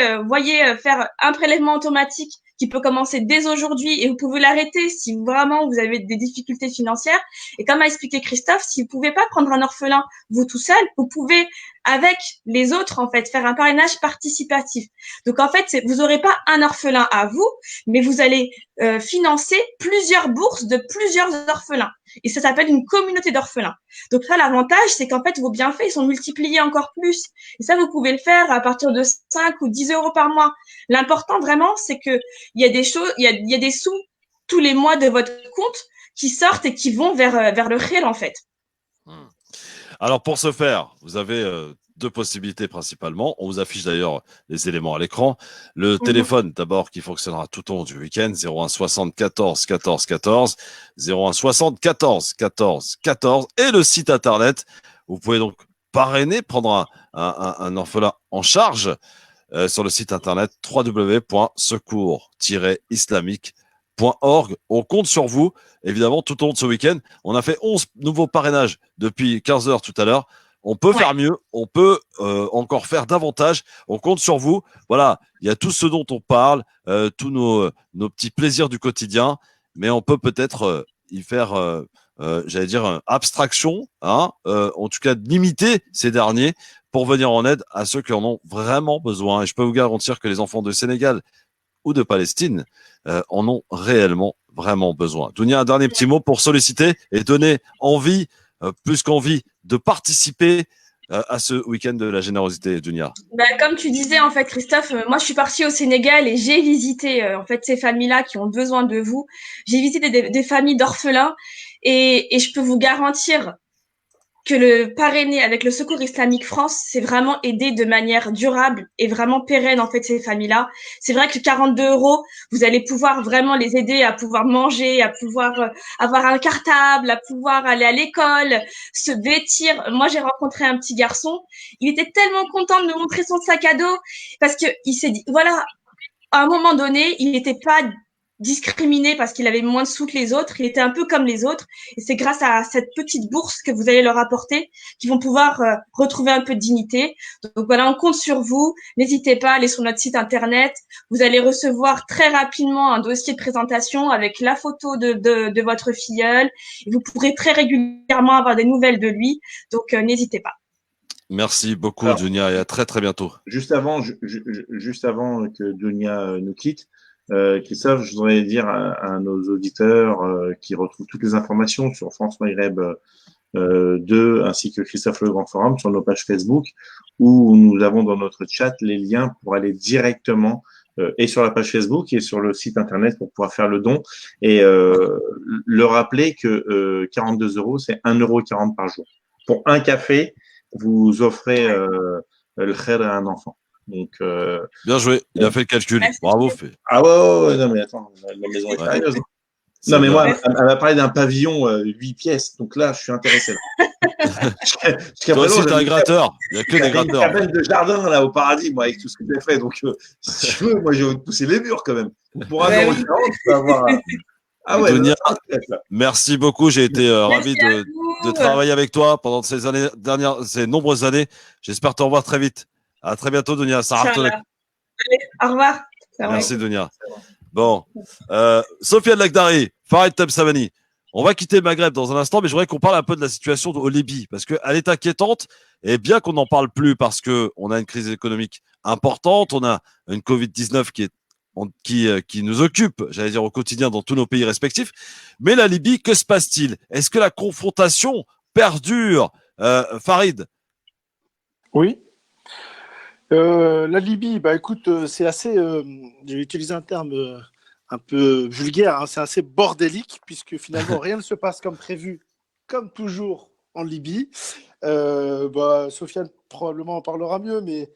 faire un prélèvement automatique qui peut commencer dès aujourd'hui et vous pouvez l'arrêter si vraiment vous avez des difficultés financières. Et comme a expliqué Christophe, si vous pouvez pas prendre un orphelin vous tout seul, vous pouvez avec les autres en fait faire un parrainage participatif. Donc en fait, vous aurez pas un orphelin à vous, mais vous allez financer plusieurs bourses de plusieurs orphelins. Et ça s'appelle une communauté d'orphelins. Donc là, l'avantage, c'est qu'en fait, vos bienfaits ils sont multipliés encore plus. Et ça, vous pouvez le faire à partir de 5 ou 10 € par mois. L'important vraiment, c'est que il y a des choses, il y a des sous tous les mois de votre compte qui sortent et qui vont vers le khir en fait. Alors pour ce faire, vous avez deux possibilités principalement. On vous affiche d'ailleurs les éléments à l'écran. Le téléphone d'abord qui fonctionnera tout au long du week-end, 01 60 14 14 14, 01 60 14 14 14 et le site internet. Vous pouvez donc parrainer, prendre un orphelin en charge sur le site internet www.secours-islamique.org. On compte sur vous, évidemment, tout au long de ce week-end. On a fait 11 nouveaux parrainages depuis 15 heures tout à l'heure. On peut faire mieux, on peut encore faire davantage. On compte sur vous. Voilà, il y a tout ce dont on parle, tous nos petits plaisirs du quotidien, mais on peut peut-être y faire, j'allais dire, abstraction, hein, en tout cas limiter ces derniers pour venir en aide à ceux qui en ont vraiment besoin. Et je peux vous garantir que les enfants de Sénégal ou de Palestine en ont réellement, vraiment besoin. Dounia, un dernier petit mot pour solliciter et donner envie, plus qu'envie, de participer à ce week-end de la générosité, Dounia. Comme tu disais, en fait, Christophe, moi, je suis partie au Sénégal et j'ai visité, en fait, ces familles-là qui ont besoin de vous. J'ai visité des familles d'orphelins et je peux vous garantir que le parrainé avec le Secours Islamique France, c'est vraiment aider de manière durable et vraiment pérenne, en fait, ces familles-là. C'est vrai que 42 €, vous allez pouvoir vraiment les aider à pouvoir manger, à pouvoir avoir un cartable, à pouvoir aller à l'école, se vêtir. Moi, j'ai rencontré un petit garçon. Il était tellement content de me montrer son sac à dos parce que il s'est dit, voilà, à un moment donné, il n'était pas discriminé parce qu'il avait moins de sous que les autres. Il était un peu comme les autres. Et c'est grâce à cette petite bourse que vous allez leur apporter qu'ils vont pouvoir retrouver un peu de dignité. Donc voilà, on compte sur vous. N'hésitez pas à aller sur notre site internet. Vous allez recevoir très rapidement un dossier de présentation avec la photo de votre filleul. Et vous pourrez très régulièrement avoir des nouvelles de lui. Donc n'hésitez pas. Merci beaucoup, Dounia, et à très très bientôt. Juste avant que Dounia nous quitte, Christophe, je voudrais dire à nos auditeurs qui retrouvent toutes les informations sur France Maghreb 2 ainsi que Christophe Le Grand Forum sur nos pages Facebook, où nous avons dans notre chat les liens pour aller directement et sur la page Facebook et sur le site internet pour pouvoir faire le don et le rappeler que 42 €, c'est 1,40 € par jour. Pour un café, vous offrez le khair à un enfant. Donc, bien joué, il a fait le calcul. Bravo. Ah ouais, non mais attends, la maison est sérieuse. Non mais moi, elle m'a parlé d'un pavillon 8 pièces, donc là, je suis intéressé. Toi aussi, t'es un gratteur. Il n'y a que des gratteurs. Une cabane de jardin là au paradis, moi, avec tout ce que j'ai fait. Donc, si tu veux, moi, j'ai envie de pousser les murs quand même. Pour 1,40 €, tu peux avoir. Ah ouais. Dounia, merci beaucoup. J'ai été ravi de travailler avec toi pendant ces nombreuses années. J'espère te revoir très vite. À très bientôt, Dounia. Allez, au revoir. Merci, Dounia. Bon, Sofiane Lagdari, Farid Tabsamani. On va quitter le Maghreb dans un instant, mais je voudrais qu'on parle un peu de la situation au Libye, parce qu'elle est inquiétante, et bien qu'on n'en parle plus parce qu'on a une crise économique importante, on a une Covid-19 qui nous occupe, j'allais dire, au quotidien dans tous nos pays respectifs. Mais la Libye, que se passe-t-il? Est-ce que la confrontation perdure, Farid? Oui. La Libye, écoute, c'est assez, je vais utiliser un terme un peu vulgaire, hein, c'est assez bordélique, puisque finalement rien ne se passe comme prévu, comme toujours en Libye. Sofiane probablement en parlera mieux, mais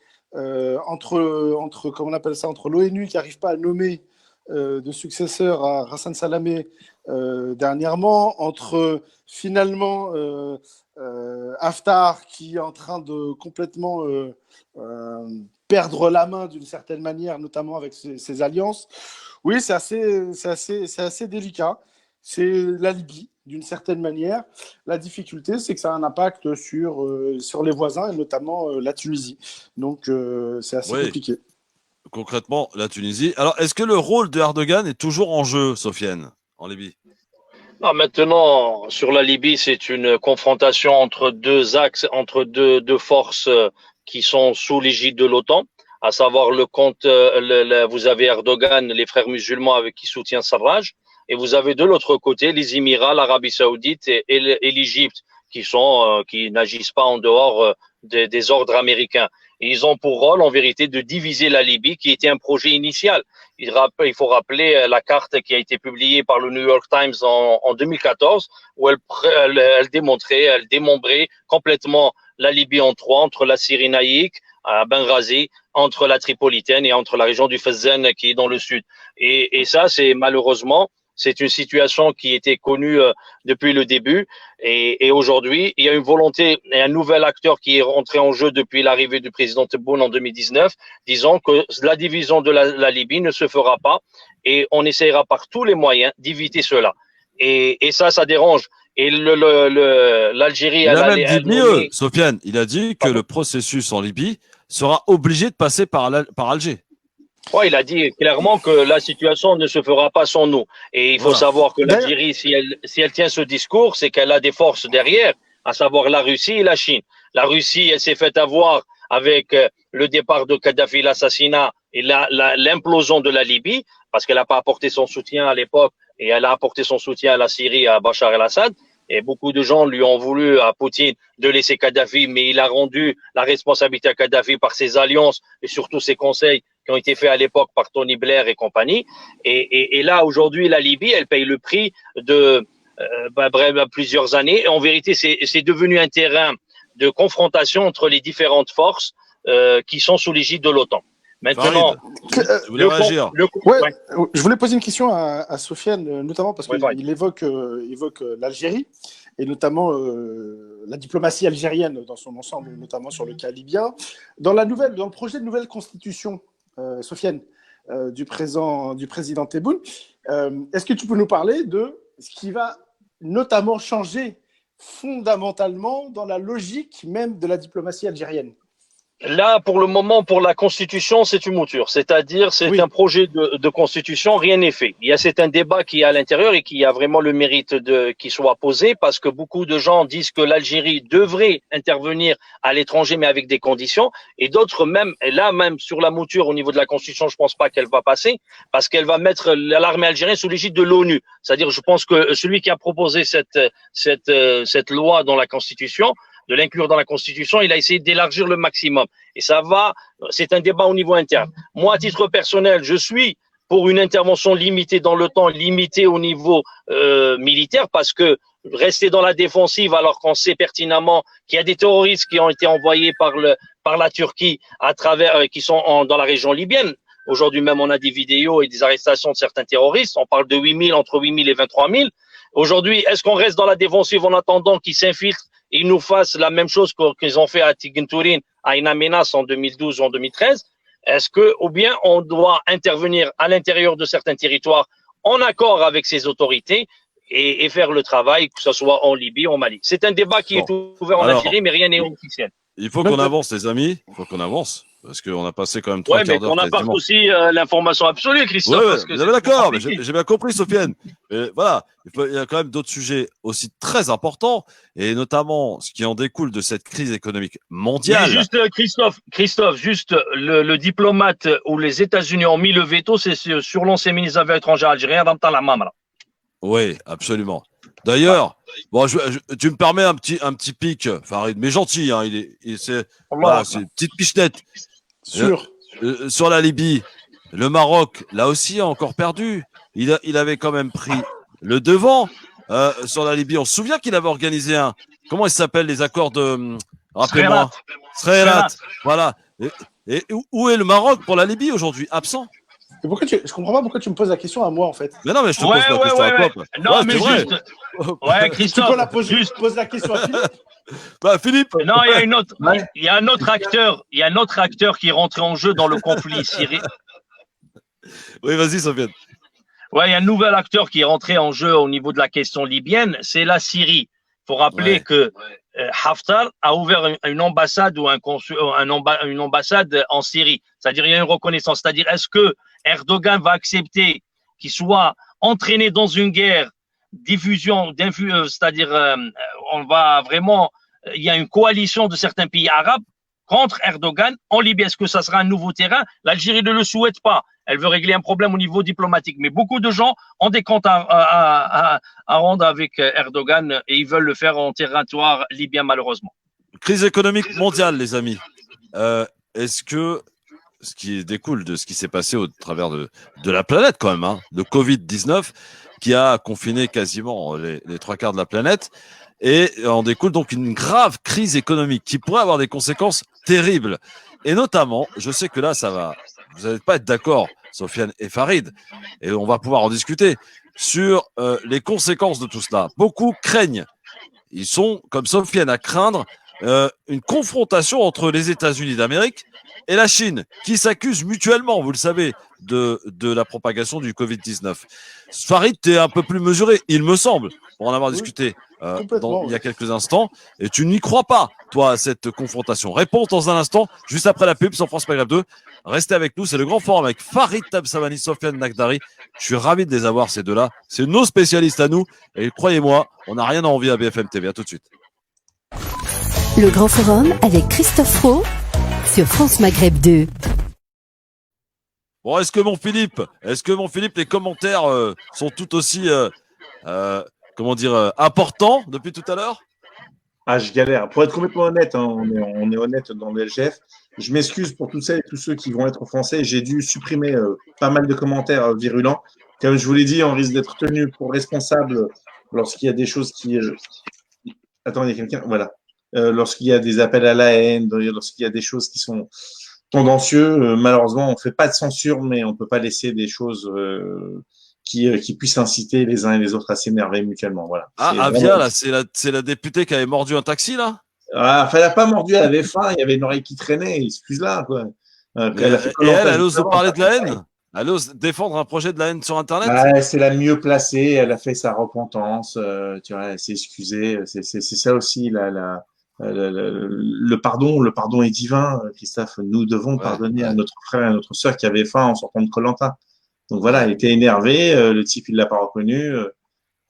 entre comment on appelle ça, entre l'ONU qui n'arrive pas à nommer de successeur à Hassan Salamé dernièrement, entre finalement Haftar qui est en train de complètement perdre la main d'une certaine manière, notamment avec ses alliances. Oui, c'est assez délicat. C'est la Libye, d'une certaine manière. La difficulté, c'est que ça a un impact sur les voisins, et notamment la Tunisie. Donc, c'est assez compliqué. Concrètement, la Tunisie. Alors, est-ce que le rôle de Erdogan est toujours en jeu, Sofiane, en Libye? Non, maintenant, sur la Libye, c'est une confrontation entre deux axes, entre deux forces qui sont sous l'égide de l'OTAN, à savoir vous avez Erdogan, les frères musulmans avec qui soutient Sarraj, et vous avez de l'autre côté les Émirats, l'Arabie Saoudite et l'Égypte qui n'agissent pas en dehors des ordres américains. Ils ont pour rôle, en vérité, de diviser la Libye, qui était un projet initial. Il faut rappeler la carte qui a été publiée par le New York Times en 2014, où elle démembrait complètement la Libye en trois, entre la Cyrénaïque, à Benghazi, entre la Tripolitaine et entre la région du Fezzan qui est dans le sud. Et ça, c'est malheureusement, c'est une situation qui était connue depuis le début. Et aujourd'hui, il y a une volonté et un nouvel acteur qui est rentré en jeu depuis l'arrivée du président Tebboune en 2019, disant que la division de la Libye ne se fera pas et on essaiera par tous les moyens d'éviter cela. Et ça dérange. Et l'Algérie, il a même dit mieux, Sofiane. Il a dit que le processus en Libye sera obligé de passer par Alger. Ouais, il a dit clairement que la situation ne se fera pas sans nous. Et il faut savoir que l'Algérie, si elle tient ce discours, c'est qu'elle a des forces derrière, à savoir la Russie et la Chine. La Russie, elle s'est fait avoir avec le départ de Kadhafi, l'assassinat et l'implosion de la Libye, parce qu'elle n'a pas apporté son soutien à l'époque et elle a apporté son soutien à la Syrie, à Bachar el-Assad. Et beaucoup de gens lui ont voulu à Poutine de laisser Kadhafi, mais il a rendu la responsabilité à Kadhafi par ses alliances et surtout ses conseils qui ont été faits à l'époque par Tony Blair et compagnie. Et là, aujourd'hui, la Libye, elle paye le prix de plusieurs années. Et en vérité, c'est devenu un terrain de confrontation entre les différentes forces qui sont sous l'égide de l'OTAN. Maintenant, je voulais réagir. Je voulais poser une question à Sofiane, notamment parce qu'il évoque l'Algérie et notamment la diplomatie algérienne dans son ensemble, notamment sur le cas libyen. Dans le projet de nouvelle constitution, Sofiane, du président Tebboune, est-ce que tu peux nous parler de ce qui va notamment changer fondamentalement dans la logique même de la diplomatie algérienne? Là, pour le moment, pour la Constitution, c'est une mouture. C'est-à-dire, c'est un projet de Constitution, rien n'est fait. C'est un débat qui est à l'intérieur et qui a vraiment le mérite qu'il soit posé parce que beaucoup de gens disent que l'Algérie devrait intervenir à l'étranger, mais avec des conditions. Et d'autres même, et là, même sur la mouture au niveau de la Constitution, je pense pas qu'elle va passer parce qu'elle va mettre l'armée algérienne sous l'égide de l'ONU. C'est-à-dire, je pense que celui qui a proposé cette loi dans la Constitution, de l'inclure dans la Constitution, il a essayé d'élargir le maximum. Et c'est un débat au niveau interne. Moi, à titre personnel, je suis pour une intervention limitée dans le temps, limitée au niveau militaire, parce que rester dans la défensive alors qu'on sait pertinemment qu'il y a des terroristes qui ont été envoyés par la Turquie qui sont dans la région libyenne. Aujourd'hui même, on a des vidéos et des arrestations de certains terroristes. On parle de 8000, entre 8000 et 23 000. Aujourd'hui, est-ce qu'on reste dans la défensive en attendant qu'ils s'infiltrent et ils nous fassent la même chose qu'ils ont fait à Tiginturin, à Inamenas en 2012 ou en 2013? Ou bien on doit intervenir à l'intérieur de certains territoires en accord avec ces autorités et faire le travail, que ce soit en Libye ou en Mali? C'est un débat qui est ouvert en Algérie, mais rien n'est officiel. Il faut qu'on avance, les amis. Il faut qu'on avance. Parce qu'on a passé quand même 3 quarts d'heure. On apporte aussi l'information absolue, Christophe. Vous avez d'accord, mais j'ai bien compris, Sofiane. Mais voilà, il y a quand même d'autres sujets aussi très importants, et notamment ce qui en découle de cette crise économique mondiale. Mais juste, Christophe, juste le diplomate où les États-Unis ont mis le veto, c'est sur l'ancien ministre des Affaires étrangères algérien, Ramtan Lamamra. Oui, absolument. D'ailleurs, bon, tu me permets un petit pic, Farid, mais gentil, hein, c'est une petite pichenette. Sur la Libye, le Maroc, là aussi, a encore perdu. Il avait quand même pris le devant sur la Libye. On se souvient qu'il avait organisé comment ils s'appellent, les accords de... Rappelez-moi. Sreerat. Voilà. Et où est le Maroc pour la Libye aujourd'hui? Absent. Je comprends pas pourquoi tu me poses la question à moi, en fait. Mais non, mais je te pose la question à toi. Non, mais juste... Ouais, Christophe, tu peux la poser, juste pose la question à Philippe. Philippe. Non, il y a un autre acteur qui est rentré en jeu dans le conflit syrien. Oui, vas-y, Sofiane. Ouais, il y a un nouvel acteur qui est rentré en jeu au niveau de la question libyenne, c'est la Syrie. Il faut rappeler que Haftar a ouvert une ambassade ou une ambassade en Syrie. C'est-à-dire, il y a une reconnaissance. C'est-à-dire, est-ce que Erdogan va accepter qu'il soit entraîné dans une guerre, c'est-à-dire, il y a une coalition de certains pays arabes contre Erdogan en Libye. Est-ce que ça sera un nouveau terrain? L'Algérie ne le souhaite pas. Elle veut régler un problème au niveau diplomatique. Mais beaucoup de gens ont des comptes à rendre avec Erdogan et ils veulent le faire en territoire libyen, malheureusement. Crise économique mondiale, les amis. est-ce que ce qui découle de ce qui s'est passé au travers de la planète quand même, de Covid-19, qui a confiné quasiment les trois quarts de la planète, et en découle donc une grave crise économique qui pourrait avoir des conséquences terribles. Et notamment, je sais que là, vous n'allez pas être d'accord, Sofiane et Farid, et on va pouvoir en discuter, sur les conséquences de tout cela. Beaucoup craignent, ils sont, comme Sofiane, à craindre une confrontation entre les États-Unis d'Amérique et la Chine, qui s'accusent mutuellement, vous le savez, de la propagation du Covid-19. Farid, tu es un peu plus mesuré, il me semble, pour en avoir discuté il y a quelques instants, et tu n'y crois pas, toi, à cette confrontation. Réponse dans un instant, juste après la pub sur France Maghreb 2. Restez avec nous, c'est le grand forum avec Farid Tabsamani, Sofiane Nakdari. Je suis ravi de les avoir, ces deux-là. C'est nos spécialistes à nous, et croyez-moi, on n'a rien à envier à BFM TV. À tout de suite. Le grand forum avec Christophe Roux sur France Maghreb 2. Bon, est-ce que mon Philippe, les commentaires sont tout aussi, importants depuis tout à l'heure? Ah, je galère. Pour être complètement honnête, on est honnête dans le LGF. Je m'excuse pour toutes celles et tous ceux qui vont être français. J'ai dû supprimer pas mal de commentaires virulents. Comme je vous l'ai dit, on risque d'être tenu pour responsable lorsqu'il y a des choses qui… Attends, il y a quelqu'un… Voilà. Lorsqu'il y a des appels à la haine, lorsqu'il y a des choses qui sont tendancieux, malheureusement, on ne fait pas de censure, mais on ne peut pas laisser des choses qui puissent inciter les uns et les autres à s'énerver mutuellement. Voilà. Avia, là, c'est la députée qui avait mordu un taxi, là? Ah, elle n'a pas mordu, elle avait faim, il y avait une oreille qui traînait, excuse-la, quoi. Elle ose parler de la haine? Elle ose défendre un projet de la haine sur Internet? Ah, c'est la mieux placée, elle a fait sa repentance, tu vois, elle s'est excusée. C'est ça aussi, le pardon est divin, Christophe. Nous devons pardonner à notre frère et à notre sœur qui avait faim en sortant de Koh-Lanta. Donc voilà, elle était énervée, le type il l'a pas reconnu.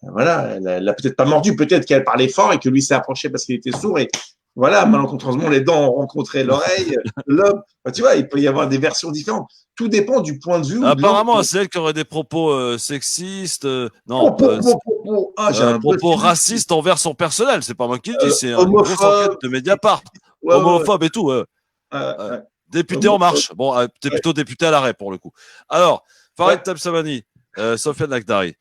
Voilà, elle a peut-être pas mordu, peut-être qu'elle parlait fort et que lui s'est approché parce qu'il était sourd et voilà, malencontreusement les dents ont rencontré l'oreille, l'homme. Enfin, tu vois, il peut y avoir des versions différentes. Tout dépend du point de vue. Apparemment, c'est elle qui aurait des propos sexistes, propos racistes envers son personnel. C'est pas moi qui le dis, c'est une grosse enquête de Mediapart. Homophobe et tout. Député en marche. Bon, t'es plutôt député à l'arrêt pour le coup. Alors, Farid Tabsamani, Sofiane Nakdari.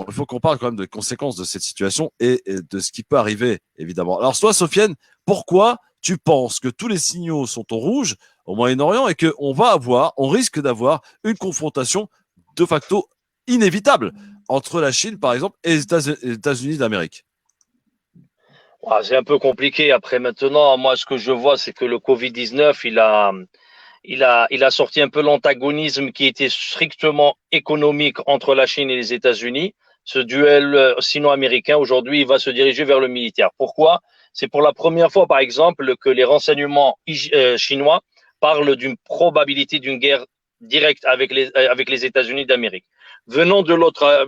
Il faut qu'on parle quand même des conséquences de cette situation et de ce qui peut arriver, évidemment. Alors, toi, Sofiane, pourquoi tu penses que tous les signaux sont au rouge au Moyen-Orient et on risque d'avoir une confrontation de facto inévitable entre la Chine, par exemple, et les États-Unis d'Amérique? C'est un peu compliqué. Après, maintenant, moi, ce que je vois, c'est que le Covid-19, il a sorti un peu l'antagonisme qui était strictement économique entre la Chine et les États-Unis. Ce duel sino-américain, aujourd'hui, il va se diriger vers le militaire. Pourquoi? C'est pour la première fois, par exemple, que les renseignements chinois parlent d'une probabilité d'une guerre directe avec les États-Unis d'Amérique. Venant de l'autre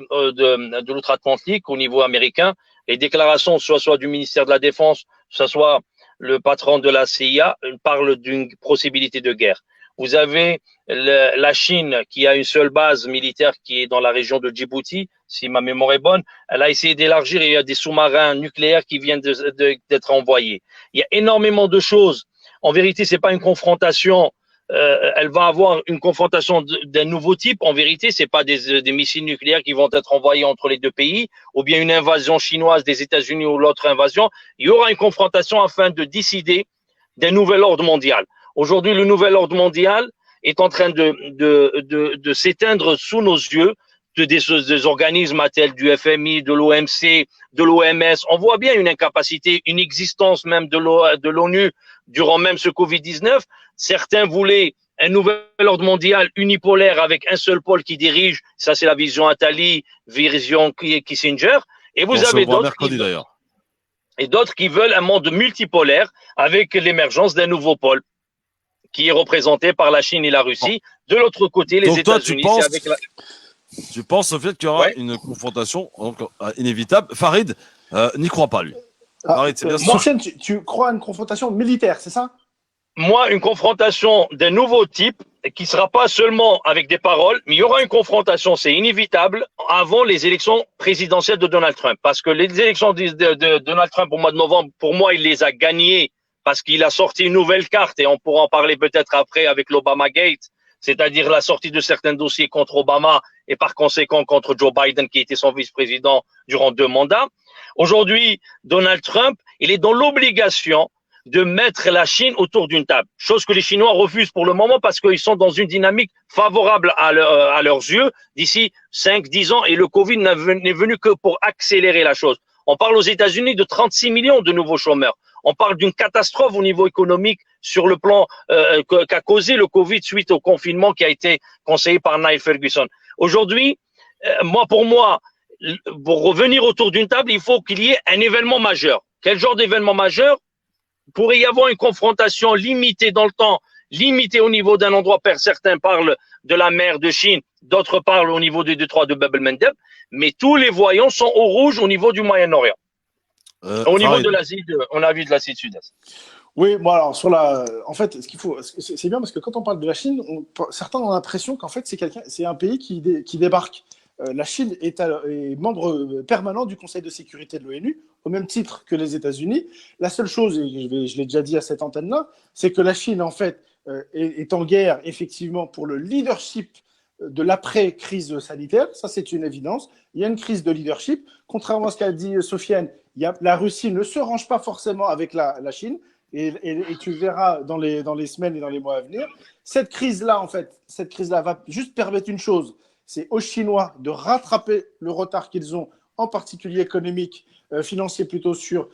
Atlantique, au niveau américain, les déclarations, soit du ministère de la Défense, soit le patron de la CIA, parlent d'une possibilité de guerre. Vous avez la Chine qui a une seule base militaire qui est dans la région de Djibouti, si ma mémoire est bonne. Elle a essayé d'élargir et il y a des sous-marins nucléaires qui viennent d'être envoyés. Il y a énormément de choses. En vérité, c'est pas une confrontation. Elle va avoir une confrontation d'un nouveau type. En vérité, c'est pas des missiles nucléaires qui vont être envoyés entre les deux pays, ou bien une invasion chinoise des États-Unis ou l'autre invasion. Il y aura une confrontation afin de décider d'un nouvel ordre mondial. Aujourd'hui, le nouvel ordre mondial est en train de s'éteindre sous nos yeux, des organismes tels du FMI, de l'OMC, de l'OMS. On voit bien une incapacité, une existence même de l'ONU durant même ce Covid-19. Certains voulaient un nouvel ordre mondial unipolaire avec un seul pôle qui dirige. Ça, c'est la vision Attali, vision Kissinger. Et vous avez d'autres qui veulent un monde multipolaire avec l'émergence d'un nouveau pôle qui est représenté par la Chine et la Russie. De l'autre côté, les États-Unis, c'est avec la… Tu penses au fait qu'il y aura une confrontation inévitable? Farid n'y croit pas, lui. Farid, c'est bien ça. Sofiane, tu crois à une confrontation militaire, c'est ça? Moi, une confrontation d'un nouveau type qui ne sera pas seulement avec des paroles, mais il y aura une confrontation, c'est inévitable, avant les élections présidentielles de Donald Trump. Parce que les élections de Donald Trump au mois de novembre, pour moi, il les a gagnées parce qu'il a sorti une nouvelle carte et on pourra en parler peut-être après avec l'Obama Gate, c'est-à-dire la sortie de certains dossiers contre Obama et par conséquent contre Joe Biden qui était son vice-président durant 2 mandats. Aujourd'hui, Donald Trump, il est dans l'obligation de mettre la Chine autour d'une table, chose que les Chinois refusent pour le moment parce qu'ils sont dans une dynamique favorable à leurs yeux d'ici 5-10 ans et le Covid n'est venu que pour accélérer la chose. On parle aux États-Unis de 36 millions de nouveaux chômeurs. On parle d'une catastrophe au niveau économique sur le plan qu'a causé le Covid suite au confinement qui a été conseillé par Niall Ferguson. Aujourd'hui, pour moi, pour revenir autour d'une table, il faut qu'il y ait un événement majeur. Quel genre d'événement majeur? Pourrait y avoir une confrontation limitée dans le temps, limitée au niveau d'un endroit. Certains parlent de la mer de Chine, d'autres parlent au niveau du détroit de Bab el-Mandeb, mais tous les voyants sont au rouge au niveau du Moyen-Orient. Au niveau de l'Asie, on a vu de l'Asie Sud-Est. Oui, bon alors en fait, ce qu'il faut, c'est bien parce que quand on parle de la Chine, certains ont l'impression qu'en fait c'est un pays qui débarque. La Chine est membre permanent du Conseil de sécurité de l'ONU, au même titre que les États-Unis. La seule chose, et je l'ai déjà dit à cette antenne-là, c'est que la Chine, en fait, est en guerre, effectivement, pour le leadership de l'après-crise sanitaire. Ça, c'est une évidence. Il y a une crise de leadership. Contrairement à ce qu'a dit Sofiane, la Russie ne se range pas forcément avec la Chine. Et tu verras dans les semaines et dans les mois à venir. Cette crise-là, en fait, va juste permettre une chose, c'est aux Chinois de rattraper le retard qu'ils ont, en particulier économique, financier plutôt sur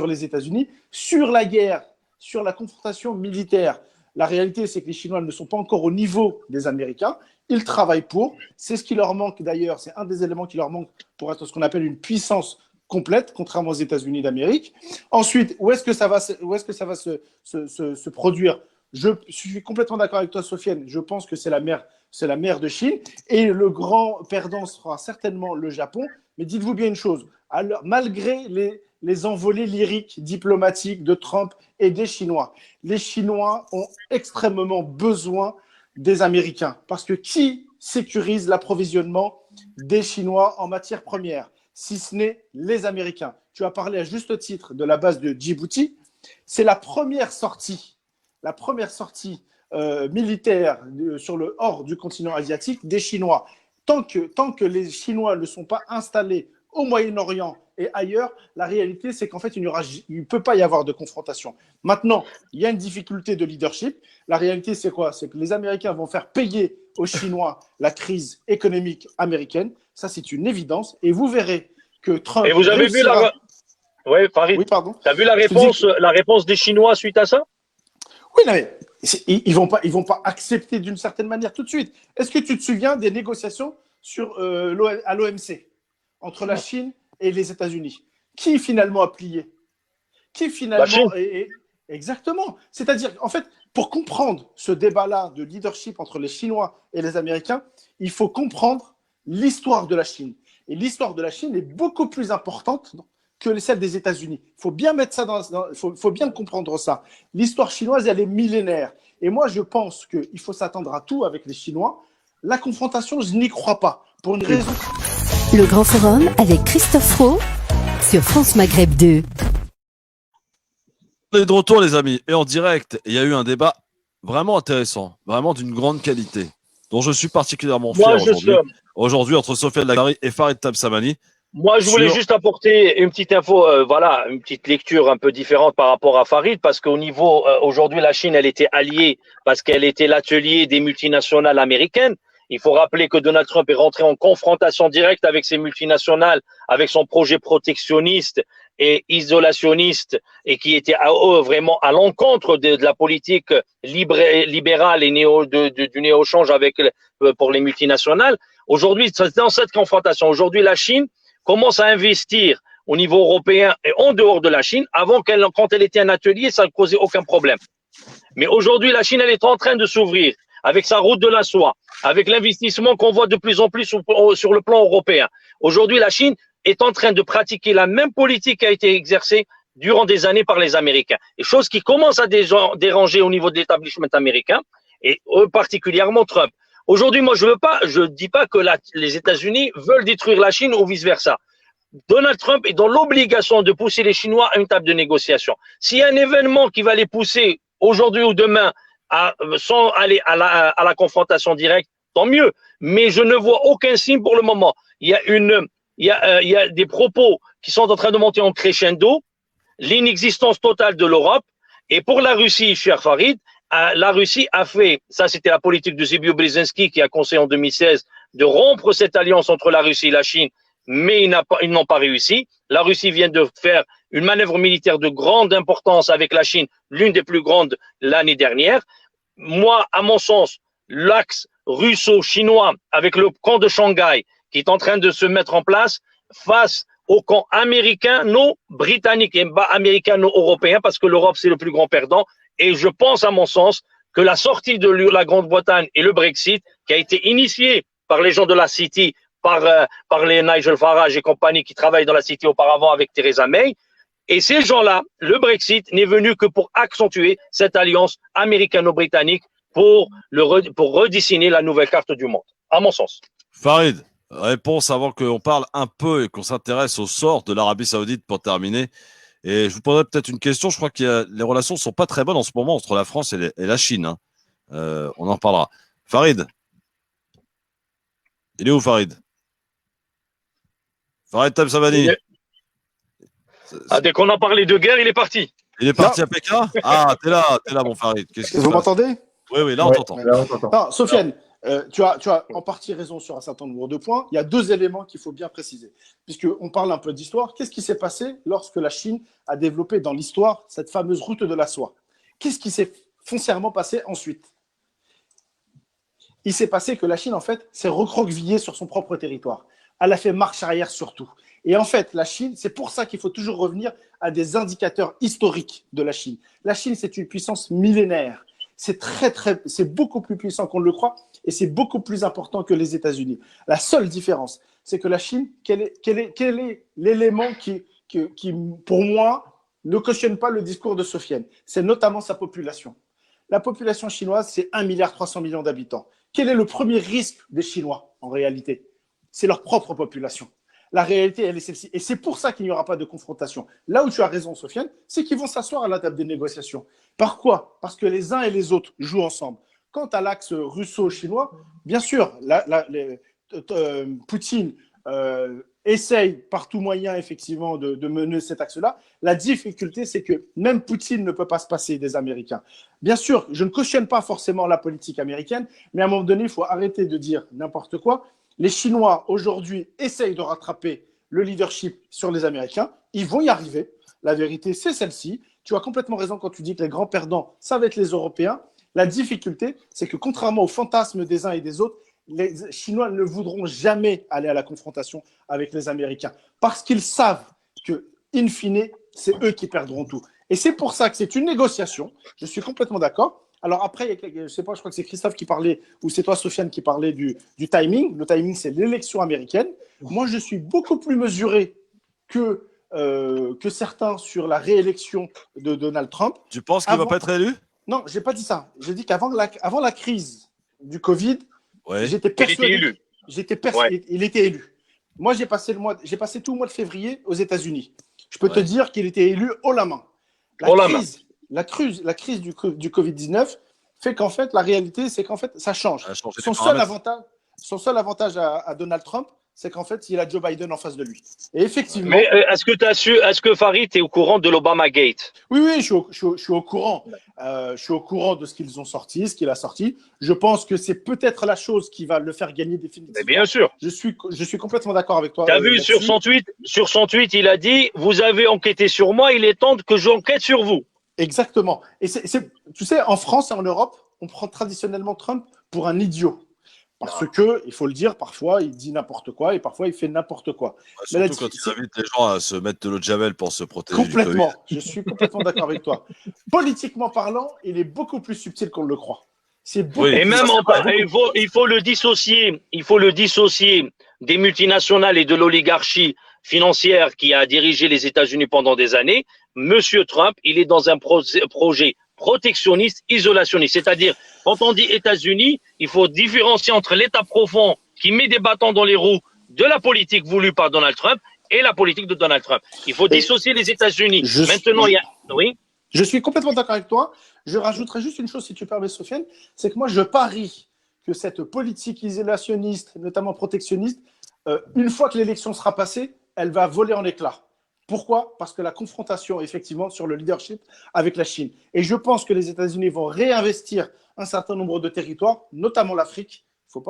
les États-Unis. Sur la guerre, sur la confrontation militaire, la réalité, c'est que les Chinois ne sont pas encore au niveau des Américains. Ils travaillent pour. C'est ce qui leur manque d'ailleurs. C'est un des éléments qui leur manque pour être ce qu'on appelle une puissance complète, contrairement aux États-Unis d'Amérique. Ensuite, où est-ce que ça va se produire? Je suis complètement d'accord avec toi, Sofiane. Je pense que c'est la mer de Chine. Et le grand perdant sera certainement le Japon. Mais dites-vous bien une chose. Alors, malgré les envolées lyriques diplomatiques de Trump et des Chinois, les Chinois ont extrêmement besoin des Américains. Parce que qui sécurise l'approvisionnement des Chinois en matières premières, si ce n'est les Américains? Tu as parlé à juste titre de la base de Djibouti. C'est la première sortie militaire hors du continent asiatique des Chinois. Tant que les Chinois ne sont pas installés au Moyen-Orient et ailleurs, la réalité, c'est qu'en fait, il ne peut pas y avoir de confrontation. Maintenant, il y a une difficulté de leadership. La réalité, c'est quoi? C'est que les Américains vont faire payer aux Chinois la crise économique américaine. Ça, c'est une évidence. Et vous verrez que Trump… Et vous avez vu Oui, Farid. Oui, pardon. Tu as vu la réponse des Chinois suite à ça? Oui, non, mais ils vont pas accepter d'une certaine manière tout de suite. Est-ce que tu te souviens des négociations à l'OMC entre la Chine et les États-Unis? Qui finalement a plié? Qui finalement Exactement. C'est-à-dire, en fait, pour comprendre ce débat-là de leadership entre les Chinois et les Américains, il faut comprendre l'histoire de la Chine. Et l'histoire de la Chine est beaucoup plus importante que celle des États-Unis. Il faut bien mettre ça faut bien comprendre ça. L'histoire chinoise, elle est millénaire. Et moi, je pense qu'il faut s'attendre à tout avec les Chinois. La confrontation, je n'y crois pas. Pour une raison. Le Grand Forum avec Christophe Roux sur France Maghreb 2. On est de retour, les amis, et en direct. Il y a eu un débat vraiment intéressant, vraiment d'une grande qualité, dont je suis particulièrement fier aujourd'hui entre Sofiane Laghari et Farid Tabsamani. Moi, je voulais juste apporter une petite info, une petite lecture un peu différente par rapport à Farid, parce qu'au niveau, aujourd'hui, la Chine, elle était alliée parce qu'elle était l'atelier des multinationales américaines. Il faut rappeler que Donald Trump est rentré en confrontation directe avec ces multinationales, avec son projet protectionniste et isolationniste, et qui était vraiment à l'encontre de la politique libérale et du néo-change pour les multinationales. Aujourd'hui, c'est dans cette confrontation. Aujourd'hui, la Chine commence à investir au niveau européen et en dehors de la Chine. Avant, quand elle était un atelier, ça ne causait aucun problème. Mais aujourd'hui, la Chine, elle est en train de s'ouvrir avec sa route de la soie, avec l'investissement qu'on voit de plus en plus sur le plan européen. Aujourd'hui, la Chine est en train de pratiquer la même politique qui a été exercée durant des années par les Américains. Et chose qui commence à déranger au niveau de l'établissement américain, et particulièrement Trump. Aujourd'hui, moi, je dis pas que les États-Unis veulent détruire la Chine ou vice-versa. Donald Trump est dans l'obligation de pousser les Chinois à une table de négociation. S'il y a un événement qui va les pousser aujourd'hui ou demain sans aller à la confrontation directe, tant mieux. Mais je ne vois aucun signe pour le moment. Il y a des propos qui sont en train de monter en crescendo, l'inexistence totale de l'Europe. Et pour la Russie, cher Farid, la Russie a fait, ça c'était la politique de Zibiu Brzezinski qui a conseillé en 2016 de rompre cette alliance entre la Russie et la Chine, mais ils n'ont pas réussi. La Russie vient de faire une manœuvre militaire de grande importance avec la Chine, l'une des plus grandes l'année dernière. Moi, à mon sens, l'axe russo-chinois avec le camp de Shanghai qui est en train de se mettre en place face au camp américano-britannique et américano-européen, parce que l'Europe, c'est le plus grand perdant. Et je pense, à mon sens, que la sortie de la Grande-Bretagne et le Brexit, qui a été initié par les gens de la City, par les Nigel Farage et compagnie qui travaillent dans la City auparavant avec Theresa May, et ces gens-là, le Brexit n'est venu que pour accentuer cette alliance américano-britannique pour redessiner la nouvelle carte du monde, à mon sens. Farid, réponse avant qu'on parle un peu et qu'on s'intéresse au sort de l'Arabie Saoudite pour terminer. Et je vous poserai peut-être une question. Je crois que les relations ne sont pas très bonnes en ce moment entre la France et la Chine. Hein. On en parlera. Farid. Il est où, Farid? Farid Tabsamani. Dès qu'on a parlé de guerre, il est parti. Il est parti à Pékin? Ah, t'es là, mon Farid. Vous m'entendez? Oui, là, on t'entend. Non, Sofiane, tu as en partie raison sur un certain nombre de points. Il y a deux éléments qu'il faut bien préciser. Puisqu'on parle un peu d'histoire, qu'est-ce qui s'est passé lorsque la Chine a développé dans l'histoire cette fameuse route de la soie? Qu'est-ce qui s'est foncièrement passé ensuite? Il s'est passé que la Chine, en fait, s'est recroquevillée sur son propre territoire. Elle a fait marche arrière surtout. Et en fait, la Chine, c'est pour ça qu'il faut toujours revenir à des indicateurs historiques de la Chine. La Chine, c'est une puissance millénaire. C'est beaucoup plus puissant qu'on ne le croit et c'est beaucoup plus important que les États-Unis. La seule différence, c'est que la Chine, quel est l'élément qui, pour moi, ne cautionne pas le discours de Sofiane? C'est notamment sa population. La population chinoise, c'est 1,3 milliard d'habitants. Quel est le premier risque des Chinois, en réalité? C'est leur propre population. La réalité, elle est celle-ci. Et c'est pour ça qu'il n'y aura pas de confrontation. Là où tu as raison, Sofiane, c'est qu'ils vont s'asseoir à la table des négociations. Par quoi? Parce que les uns et les autres jouent ensemble. Quant à l'axe russo-chinois, bien sûr, Poutine essaye par tout moyen, effectivement, de mener cet axe-là. La difficulté, c'est que même Poutine ne peut pas se passer des Américains. Bien sûr, je ne cautionne pas forcément la politique américaine, mais à un moment donné, il faut arrêter de dire n'importe quoi. Les Chinois, aujourd'hui, essayent de rattraper le leadership sur les Américains. Ils vont y arriver. La vérité, c'est celle-ci. Tu as complètement raison quand tu dis que les grands perdants, ça va être les Européens. La difficulté, c'est que contrairement aux fantasmes des uns et des autres, les Chinois ne voudront jamais aller à la confrontation avec les Américains parce qu'ils savent que, in fine, c'est eux qui perdront tout. Et c'est pour ça que c'est une négociation. Je suis complètement d'accord. Alors après, je ne sais pas, je crois que c'est Christophe qui parlait, ou c'est toi, Sofiane, qui parlait du timing. Le timing, c'est l'élection américaine. Moi, je suis beaucoup plus mesuré que certains sur la réélection de Donald Trump. Tu penses qu'il ne va pas être élu? Non, je n'ai pas dit ça. J'ai dit qu'avant la crise du Covid, ouais. J'étais persuadé. Il était élu. Il était élu. Moi, j'ai passé tout le mois de février aux États-Unis. Je peux te dire qu'il était élu haut la main. La crise du Covid-19 fait qu'en fait, la réalité, c'est qu'en fait, ça change. Son seul avantage à Donald Trump, c'est qu'en fait, il a Joe Biden en face de lui. Et effectivement. Mais est-ce que Farid est au courant de l'Obama Gate? Oui, je suis au courant. Je suis au courant de ce qu'ils ont sorti, ce qu'il a sorti. Je pense que c'est peut-être la chose qui va le faire gagner définitivement. Mais bien sûr. Je suis complètement d'accord avec toi. Tu as vu sur son tweet, il a dit: vous avez enquêté sur moi, il est temps que j'enquête sur vous. Exactement. Et tu sais, en France et en Europe, on prend traditionnellement Trump pour un idiot. Parce que, il faut le dire, parfois, il dit n'importe quoi et parfois, il fait n'importe quoi. Surtout quand il invite les gens à se mettre de l'eau de Javel pour se protéger. Complètement. Je suis complètement d'accord avec toi. Politiquement parlant, il est beaucoup plus subtil qu'on le croit. Et même, il faut le dissocier des multinationales et de l'oligarchie financière qui a dirigé les États-Unis pendant des années. Monsieur Trump, il est dans un projet protectionniste, isolationniste. C'est-à-dire, quand on dit États-Unis, il faut différencier entre l'État profond qui met des bâtons dans les roues de la politique voulue par Donald Trump et la politique de Donald Trump. Il faut dissocier les États-Unis. Maintenant, oui. Je suis complètement d'accord avec toi. Je rajouterai juste une chose, si tu permets, Sofiane, c'est que moi, je parie que cette politique isolationniste, notamment protectionniste, une fois que l'élection sera passée, elle va voler en éclats. Pourquoi ? Parce que la confrontation, effectivement, sur le leadership avec la Chine. Et je pense que les États-Unis vont réinvestir un certain nombre de territoires, notamment l'Afrique. Faut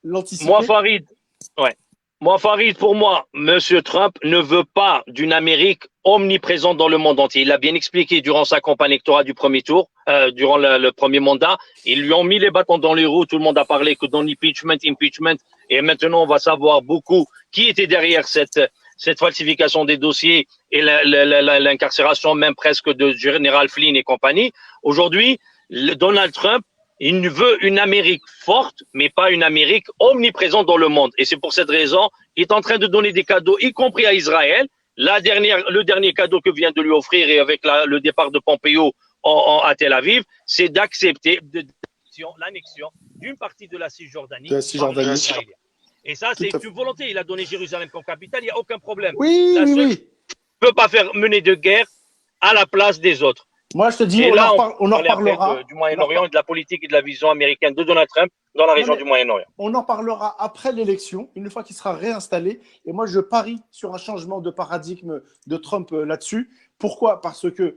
l'anticiper. Moi, Farid, pour moi, M. Trump ne veut pas d'une Amérique omniprésente dans le monde entier. Il l'a bien expliqué durant sa campagne électorale du premier tour, durant le premier mandat. Ils lui ont mis les bâtons dans les roues. Tout le monde a parlé que dans l'impeachment. Et maintenant, on va savoir beaucoup qui était derrière cette falsification des dossiers et l'incarcération même presque de général Flynn et compagnie. Aujourd'hui, Donald Trump, il veut une Amérique forte, mais pas une Amérique omniprésente dans le monde. Et c'est pour cette raison, il est en train de donner des cadeaux, y compris à Israël. Le dernier cadeau que vient de lui offrir, et avec le départ de Pompeo à Tel Aviv, c'est d'accepter l'annexion d'une partie de la Cisjordanie. Et ça, c'est une volonté. Il a donné Jérusalem comme capitale, il n'y a aucun problème. Oui. Il ne peut pas faire mener de guerre à la place des autres. Moi, je te dis, on en reparlera. Du Moyen-Orient et de la politique et de la vision américaine de Donald Trump dans la région du Moyen-Orient. On en parlera après l'élection, une fois qu'il sera réinstallé. Et moi, je parie sur un changement de paradigme de Trump là-dessus. Pourquoi ? Parce que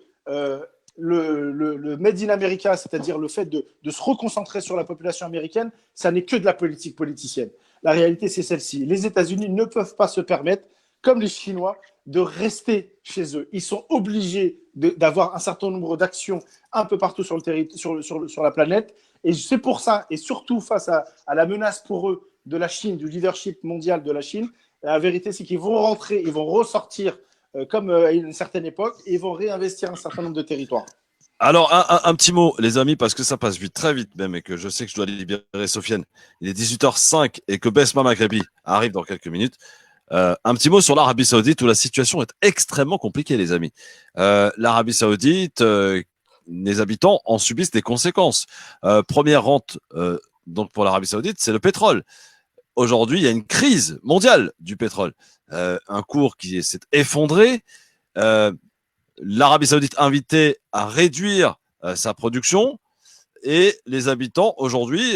le Made in America, c'est-à-dire le fait de se reconcentrer sur la population américaine, ça n'est que de la politique politicienne. La réalité, c'est celle-ci. Les États-Unis ne peuvent pas se permettre, comme les Chinois, de rester chez eux. Ils sont obligés d'avoir un certain nombre d'actions un peu partout sur la planète. Et c'est pour ça, et surtout face à la menace pour eux de la Chine, du leadership mondial de la Chine, la vérité, c'est qu'ils vont rentrer, ils vont ressortir comme à une certaine époque, et ils vont réinvestir un certain nombre de territoires. Alors, un petit mot, les amis, parce que ça passe vite, très vite même, et que je sais que je dois libérer Sofiane. Il est 18h05 et que Besma Maghrebi arrive dans quelques minutes. Un petit mot sur l'Arabie Saoudite où la situation est extrêmement compliquée, les amis. L'Arabie Saoudite, les habitants en subissent des conséquences. Première rente donc pour l'Arabie Saoudite, c'est le pétrole. Aujourd'hui, il y a une crise mondiale du pétrole. Un cours qui s'est effondré. L'Arabie Saoudite invitée à réduire sa production. Et les habitants aujourd'hui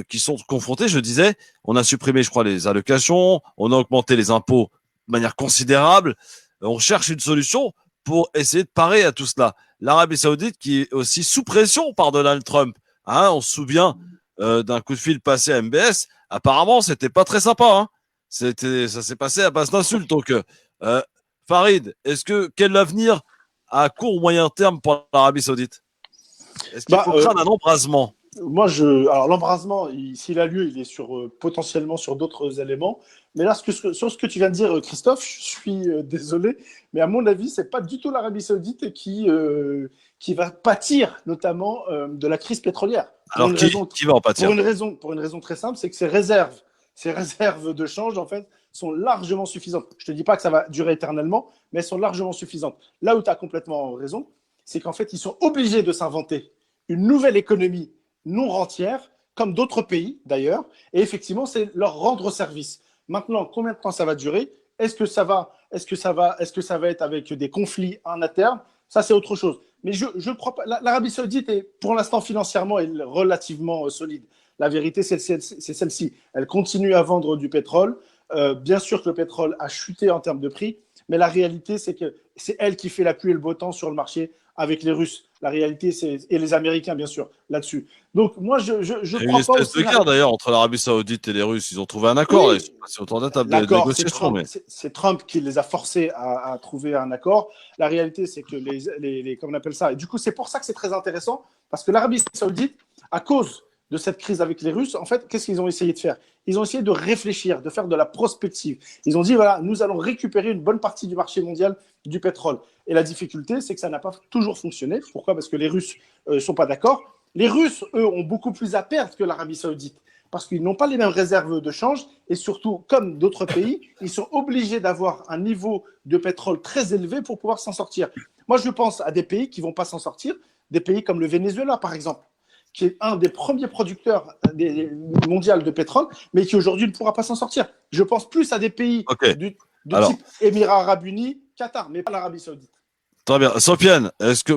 qui sont confrontés, je disais, on a supprimé, je crois, les allocations, on a augmenté les impôts de manière considérable. On cherche une solution pour essayer de parer à tout cela. L'Arabie Saoudite qui est aussi sous pression par Donald Trump. Hein, on se souvient d'un coup de fil passé à MBS. Apparemment, c'était pas très sympa. Hein. Ça s'est passé à base d'insultes. Donc, Farid, quel avenir à court ou moyen terme pour l'Arabie Saoudite ? Est-ce qu'il faut craindre un embrasement ? Alors l'embrasement, s'il a lieu, il est potentiellement sur d'autres éléments. Mais là, sur ce que tu viens de dire, Christophe, je suis désolé, mais à mon avis, c'est pas du tout l'Arabie Saoudite qui va pâtir, notamment de la crise pétrolière. Alors qui va en pâtir ? Pour une raison très simple, c'est que ces réserves de change, en fait, sont largement suffisantes. Je te dis pas que ça va durer éternellement, mais elles sont largement suffisantes. Là où tu as complètement raison, c'est qu'en fait, ils sont obligés de s'inventer une nouvelle économie non rentière, comme d'autres pays d'ailleurs, et effectivement, c'est leur rendre service. Maintenant, combien de temps ça va durer ? Est-ce que ça va être avec des conflits en interne ? Ça, c'est autre chose. Mais je crois pas. L'Arabie Saoudite est, pour l'instant, financièrement, est relativement solide. La vérité, c'est celle-ci. Elle continue à vendre du pétrole. Bien sûr que le pétrole a chuté en termes de prix, mais la réalité, c'est que c'est elle qui fait la pluie et le beau temps sur le marché avec les Russes. La réalité, et les Américains, bien sûr, là-dessus. Donc, moi, je crois pas... Il y a une espèce de guerre, d'ailleurs, entre l'Arabie Saoudite et les Russes. Ils ont trouvé un accord. Oui. C'est autour de la table de négociation. C'est Trump qui les a forcés à trouver un accord. La réalité, c'est que comment on appelle ça ? Et du coup, c'est pour ça que c'est très intéressant, parce que l'Arabie Saoudite, à cause de cette crise avec les Russes, en fait, qu'est-ce qu'ils ont essayé de faire ? Ils ont essayé de réfléchir, de faire de la prospective. Ils ont dit, voilà, nous allons récupérer une bonne partie du marché mondial du pétrole. Et la difficulté, c'est que ça n'a pas toujours fonctionné. Pourquoi ? Parce que les Russes ne sont pas d'accord. Les Russes, eux, ont beaucoup plus à perdre que l'Arabie Saoudite, parce qu'ils n'ont pas les mêmes réserves de change. Et surtout, comme d'autres pays, ils sont obligés d'avoir un niveau de pétrole très élevé pour pouvoir s'en sortir. Moi, je pense à des pays qui ne vont pas s'en sortir, des pays comme le Venezuela, par exemple, qui est un des premiers producteurs mondiaux de pétrole, mais qui aujourd'hui ne pourra pas s'en sortir. Je pense plus à des pays de Alors. type Émirats Arabes Unis, Qatar, mais pas l'Arabie Saoudite. Très bien. Sofiane,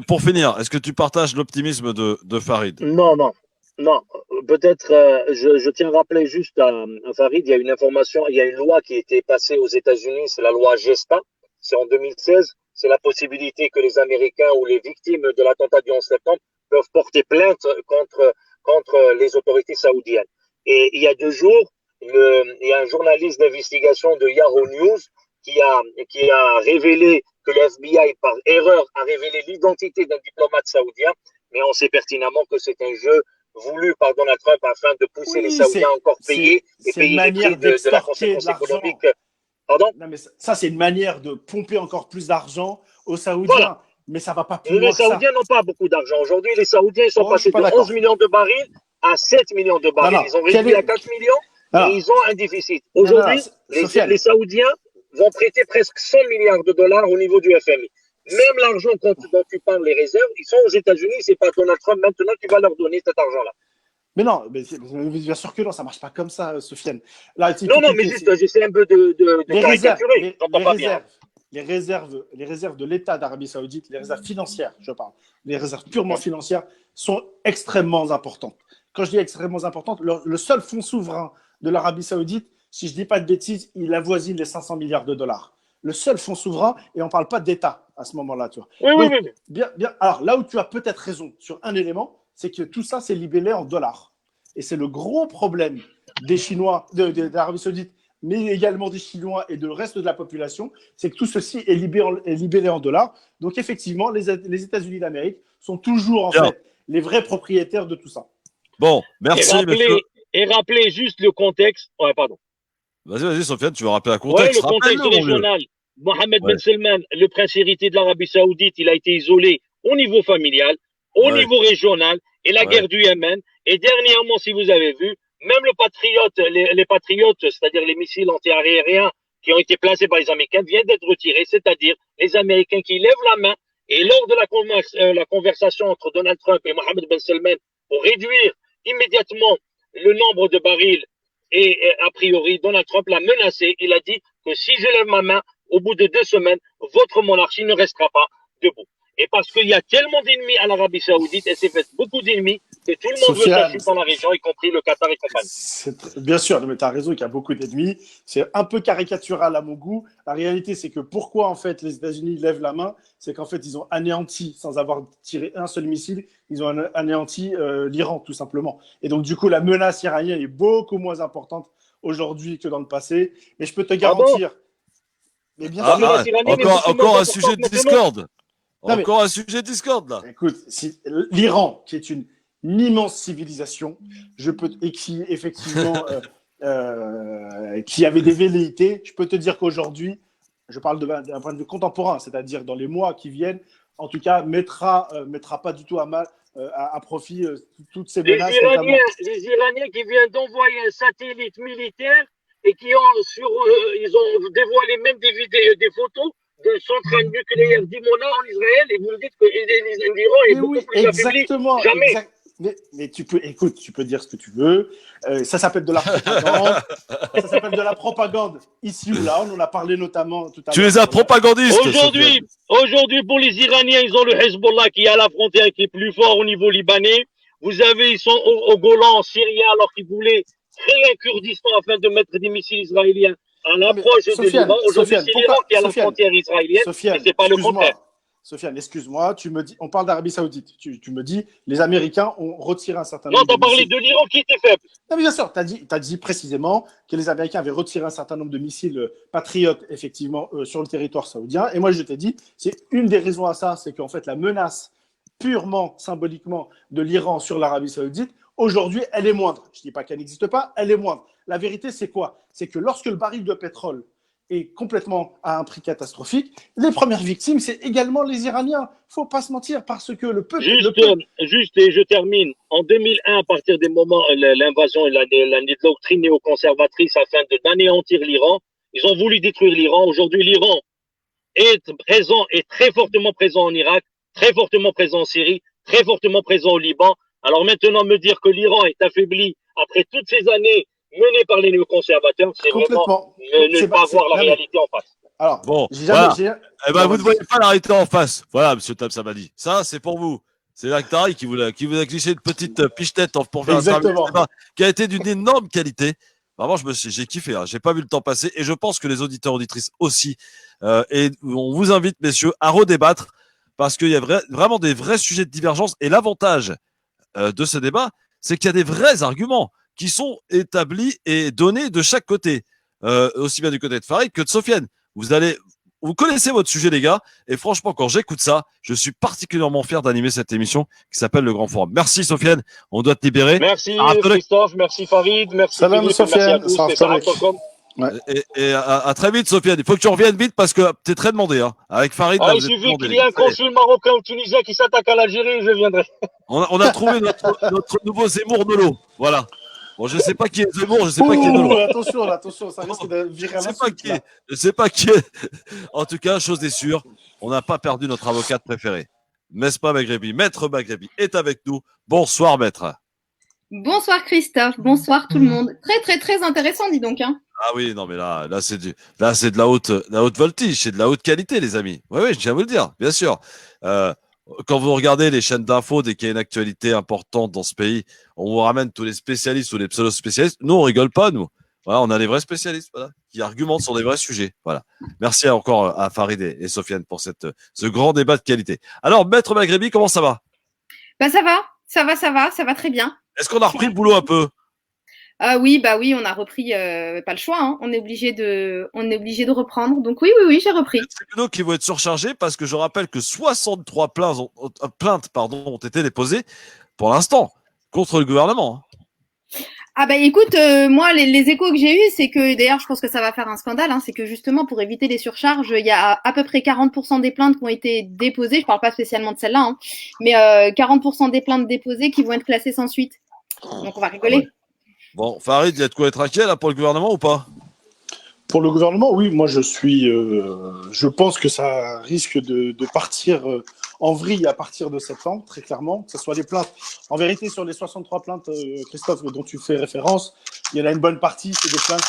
pour finir, est-ce que tu partages l'optimisme de Farid? Non, non, non. Peut-être, je tiens à rappeler juste à Farid, il y a une information, il y a une loi qui a été passée aux États-Unis, c'est la loi GESTA, c'est en 2016, c'est la possibilité que les Américains ou les victimes de l'attentat du 11 septembre peuvent porter plainte contre les autorités saoudiennes. Et il y a 2 jours, il y a un journaliste d'investigation de Yahoo News qui a révélé que le FBI, par erreur, a révélé l'identité d'un diplomate saoudien, mais on sait pertinemment que c'est un jeu voulu par Donald Trump afin de pousser les Saoudiens à encore payer et payer les prix de la conséquence économique. Pardon? Non, mais ça, c'est une manière de pomper encore plus d'argent aux Saoudiens. Voilà. Mais ça va pas plus loin. Les Saoudiens n'ont pas beaucoup d'argent. Aujourd'hui, les Saoudiens sont passés de 11 millions de barils à 7 millions de barils. Ils ont réduit à 4 millions et ils ont un déficit. Aujourd'hui, les Saoudiens vont prêter presque 100 milliards de dollars au niveau du FMI. Même l'argent dont tu parles, les réserves, ils sont aux États-Unis. C'est pas Donald Trump maintenant qui va leur donner cet argent-là. Mais non, bien sûr que non, ça marche pas comme ça, Sofiane. Là, non, mais juste, j'essaie un peu de caricaturer. Les réserves de l'État d'Arabie Saoudite, les réserves financières, je parle, les réserves purement financières sont extrêmement importantes. Quand je dis extrêmement importantes, le seul fonds souverain de l'Arabie Saoudite, si je dis pas de bêtises, il avoisine les 500 milliards de dollars. Le seul fonds souverain, et on parle pas d'État à ce moment-là, tu vois. Oui. Bien. Alors là où tu as peut-être raison sur un élément, c'est que tout ça, c'est libellé en dollars. Et c'est le gros problème des Chinois, d'Arabie Saoudite, mais également des Chinois et du reste de la population, c'est que tout ceci est libellé en dollars. Donc effectivement, les États-Unis d'Amérique sont toujours en fait les vrais propriétaires de tout ça. Bon, merci. Et rappelez juste le contexte. Ouais, pardon. Vas-y, Sofiane, tu veux rappeler un contexte? Ouais, le contexte régional. Mohamed Ben Salman, le prince héritier de l'Arabie Saoudite, il a été isolé au niveau familial, au niveau régional, et la guerre du Yémen. Et dernièrement, si vous avez vu, même le Patriote, les Patriotes, c'est-à-dire les missiles anti-aériens qui ont été placés par les Américains, viennent d'être retirés, c'est-à-dire les Américains qui lèvent la main. Et lors de la conversation entre Donald Trump et Mohamed Ben Salman pour réduire immédiatement le nombre de barils, et a priori, Donald Trump l'a menacé. Il a dit que si je lève ma main, au bout de 2 semaines, votre monarchie ne restera pas debout. Et parce qu'il y a tellement d'ennemis à l'Arabie Saoudite, elle s'est fait beaucoup d'ennemis, que tout le monde veut s'acheter dans la région, y compris le Qatar et compagnie. Bien sûr, mais tu as raison qu'il y a beaucoup d'ennemis. C'est un peu caricatural à mon goût. La réalité, c'est que pourquoi en fait les États-Unis lèvent la main, c'est qu'en fait ils ont anéanti, sans avoir tiré un seul missile, ils ont anéanti l'Iran tout simplement. Et donc du coup, la menace iranienne est beaucoup moins importante aujourd'hui que dans le passé. Mais je peux te garantir. Mais bien sûr, encore un sujet de discorde. Encore un sujet Discord là. Écoute, l'Iran, qui est une immense civilisation, et qui effectivement qui avait des velléités, je peux te dire qu'aujourd'hui, je parle d'un point de vue contemporain, c'est-à-dire dans les mois qui viennent, en tout cas, mettra pas du tout à profit toutes ces menaces. Les Iraniens qui viennent d'envoyer un satellite militaire et qui ils ont dévoilé même des photos de centrale nucléaire d'Imona en Israël, et vous me dites que l'Iran est beaucoup plus affaibli. Jamais. Mais tu peux dire ce que tu veux. Ça s'appelle de la propagande. Ça s'appelle de la propagande ici ou là. On en a parlé notamment tout à l'heure. Tu les as propagandistes. Aujourd'hui, pour les Iraniens, ils ont le Hezbollah qui est à la frontière, qui est plus fort au niveau libanais. Ils sont au Golan, en Syrie, alors qu'ils voulaient créer un Kurdistan afin de mettre des missiles israéliens à l'approche de l'Iran. Aujourd'hui, c'est l'Iran qui est à la frontière israélienne, et c'est pas le contraire. Sofiane, excuse-moi, tu me dis, on parle d'Arabie Saoudite. Tu me dis, les Américains ont retiré un certain nombre de missiles. Non, tu as parlé de l'Iran qui était faible. Non, mais bien sûr, tu as dit précisément que les Américains avaient retiré un certain nombre de missiles patriotes, effectivement, sur le territoire saoudien. Et moi, je t'ai dit, c'est une des raisons à ça, c'est qu'en fait, la menace purement, symboliquement, de l'Iran sur l'Arabie Saoudite, aujourd'hui, elle est moindre. Je ne dis pas qu'elle n'existe pas, elle est moindre. La vérité, c'est quoi? C'est que lorsque le baril de pétrole est complètement à un prix catastrophique, les premières victimes, c'est également les Iraniens. Il ne faut pas se mentir, parce que le peuple... Juste, et je termine. En 2001, à partir des moments, l'invasion et la doctrine néoconservatrice afin d'anéantir l'Iran, ils ont voulu détruire l'Iran. Aujourd'hui, l'Iran est très fortement présent en Irak, très fortement présent en Syrie, très fortement présent au Liban. Alors maintenant, me dire que l'Iran est affaibli après toutes ces années menées par les néoconservateurs, c'est vraiment ne pas voir la réalité en face. Alors, Bon, j'ai voilà. jamais. Eh ben, vous ne voyez pas la réalité en face. Voilà, monsieur Tam Samadi. Ça, c'est pour vous. C'est l'Actari qui vous a glissé une petite pichenette pour faire Exactement. un débat qui a été d'une énorme qualité. Vraiment, j'ai kiffé. Hein. J'ai pas vu le temps passer et je pense que les auditeurs auditrices aussi. Et on vous invite, messieurs, à redébattre parce qu'il y a vraiment des vrais sujets de divergence. Et l'avantage de ce débat, c'est qu'il y a des vrais arguments qui sont établis et donnés de chaque côté, aussi bien du côté de Farid que de Sofiane. Vous connaissez votre sujet, les gars, et franchement, quand j'écoute ça, je suis particulièrement fier d'animer cette émission qui s'appelle Le Grand Forum. Merci, Sofiane. On doit te libérer. Merci, Christophe. Merci, Farid. Merci, Salam, Philippe. Sofiane. Merci à tous. Et Sarah Tocom. Ouais. Et à très vite, Sofiane. Il faut que tu reviennes vite parce que tu es très demandé. Hein. Avec Farid, là, Il vous êtes suffit demandé, qu'il y ait un consul marocain ou tunisien qui s'attaque à l'Algérie, je viendrai. On a trouvé notre nouveau Zemmour Nolo. Voilà. Bon, je sais pas qui est Zemmour, je sais pas qui est Nolo. Attention, ça risque de virer à Je sais pas qui est. En tout cas, chose est sûre, on n'a pas perdu notre avocate préférée. N'est-ce pas, Maghrebi? Maître Maghrebi est avec nous. Bonsoir, maître. Bonsoir Christophe, bonsoir tout le monde. Très très très intéressant, dis donc. Hein. Ah oui, non mais là c'est de la haute voltige, c'est de la haute qualité, les amis. Oui, je tiens à vous le dire, bien sûr. Quand vous regardez les chaînes d'infos dès qu'il y a une actualité importante dans ce pays, on vous ramène tous les spécialistes ou les pseudo-spécialistes. Nous, on rigole pas, nous. Voilà, on a des vrais spécialistes, voilà, qui argumentent sur des vrais sujets. Voilà. Merci encore à Farid et Sofiane pour ce grand débat de qualité. Alors, Maître Maghrebi, comment ça va? Bah ça va très bien. Est-ce qu'on a repris le boulot un peu? Oui, on a repris, pas le choix, hein. On est obligé de reprendre. Donc oui, j'ai repris. Les tribunaux qui vont être surchargés parce que je rappelle que 63 plaintes ont été déposées pour l'instant contre le gouvernement. Ah bah écoute, moi les échos que j'ai eus, c'est que d'ailleurs je pense que ça va faire un scandale, hein, c'est que justement pour éviter les surcharges, il y a à peu près 40% des plaintes qui ont été déposées, je parle pas spécialement de celle-là, hein, mais 40% des plaintes déposées qui vont être classées sans suite. Donc on va rigoler. Ouais. Bon, Farid, il y a de quoi être inquiet là pour le gouvernement ou pas? Pour le gouvernement, oui, moi je pense que ça risque de partir en vrille à partir de septembre, très clairement, que ce soit les plaintes. En vérité, sur les 63 plaintes, Christophe, dont tu fais référence, il y en a une bonne partie, c'est des plaintes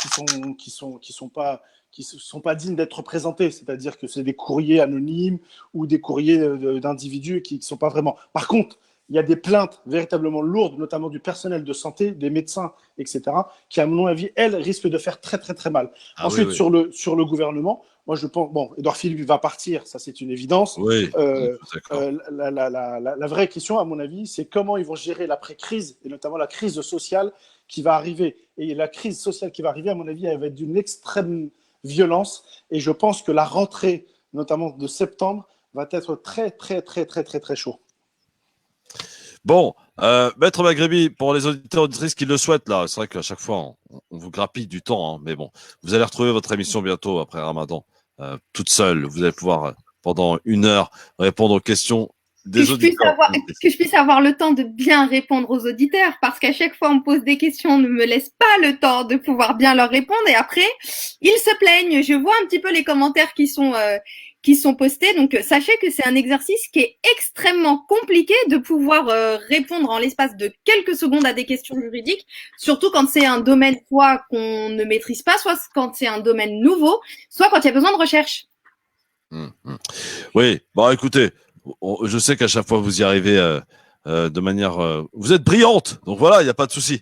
qui sont pas dignes d'être présentées, c'est-à-dire que c'est des courriers anonymes ou des courriers d'individus qui ne sont pas vraiment. Par contre, il y a des plaintes véritablement lourdes, notamment du personnel de santé, des médecins, etc., qui, à mon avis, elles, risquent de faire très, très, très mal. Ensuite, oui. Sur le gouvernement, moi, je pense, Édouard Philippe va partir, ça, c'est une évidence. Oui, la vraie question, à mon avis, c'est comment ils vont gérer l'après-crise, et notamment la crise sociale qui va arriver. Et la crise sociale qui va arriver, à mon avis, elle va être d'une extrême violence. Et je pense que la rentrée, notamment de septembre, va être très, très, très, très, très, très chaud. Bon, Maître Maghrebi, pour les auditeurs et auditrices qui le souhaitent, là, c'est vrai qu'à chaque fois, on vous grappille du temps, hein, mais bon, vous allez retrouver votre émission bientôt après Ramadan, toute seule. Vous allez pouvoir, pendant 1 heure, répondre aux questions des auditeurs. Que je puisse avoir le temps de bien répondre aux auditeurs, parce qu'à chaque fois, on me pose des questions, on ne me laisse pas le temps de pouvoir bien leur répondre, et après, ils se plaignent. Je vois un petit peu les commentaires qui sont postés. Donc, sachez que c'est un exercice qui est extrêmement compliqué de pouvoir répondre en l'espace de quelques secondes à des questions juridiques, surtout quand c'est un domaine soit qu'on ne maîtrise pas, soit quand c'est un domaine nouveau, soit quand il y a besoin de recherche. Oui, bon, écoutez, je sais qu'à chaque fois, vous y arrivez de manière... vous êtes brillante, donc voilà, il n'y a pas de souci.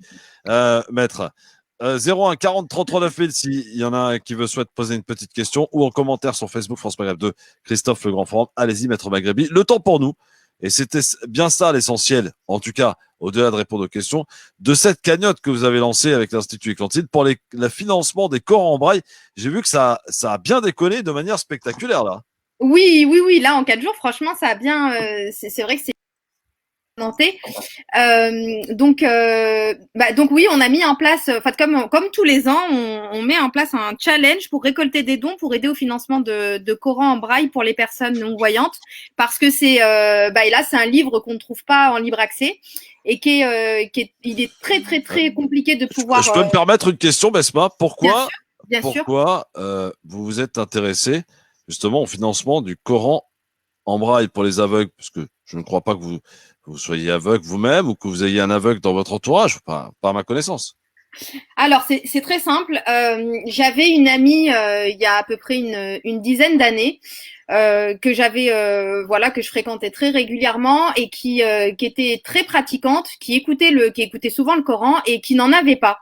Maître, 01 40 33 9000 s'il y en a un qui souhaite poser une petite question, ou en commentaire sur Facebook France Maghreb 2, Christophe Le Grand Forum. Allez-y, Maître Maghrebi. Le temps pour nous, et c'était bien ça l'essentiel, en tout cas, au-delà de répondre aux questions, de cette cagnotte que vous avez lancée avec l'Institut Éclantine pour le financement des Corans en braille. J'ai vu que ça a bien déconné de manière spectaculaire, là. Oui. Là, en 4 jours, franchement, ça a bien... c'est vrai que c'est... Donc oui, on a mis en place, comme tous les ans, on met en place un challenge pour récolter des dons pour aider au financement de Coran en braille pour les personnes non voyantes, parce que c'est là c'est un livre qu'on ne trouve pas en libre accès et il est très très très compliqué de pouvoir. Je peux me permettre une question, Besma? Pourquoi Bien sûr. Vous vous êtes intéressé justement au financement du Coran en braille pour les aveugles, parce que je ne crois pas que vous soyez aveugle vous-même ou que vous ayez un aveugle dans votre entourage, pas à ma connaissance. Alors, c'est très simple. J'avais une amie il y a à peu près une dizaine d'années que j'avais voilà que je fréquentais très régulièrement et qui était très pratiquante, qui écoutait souvent le Coran et qui n'en avait pas.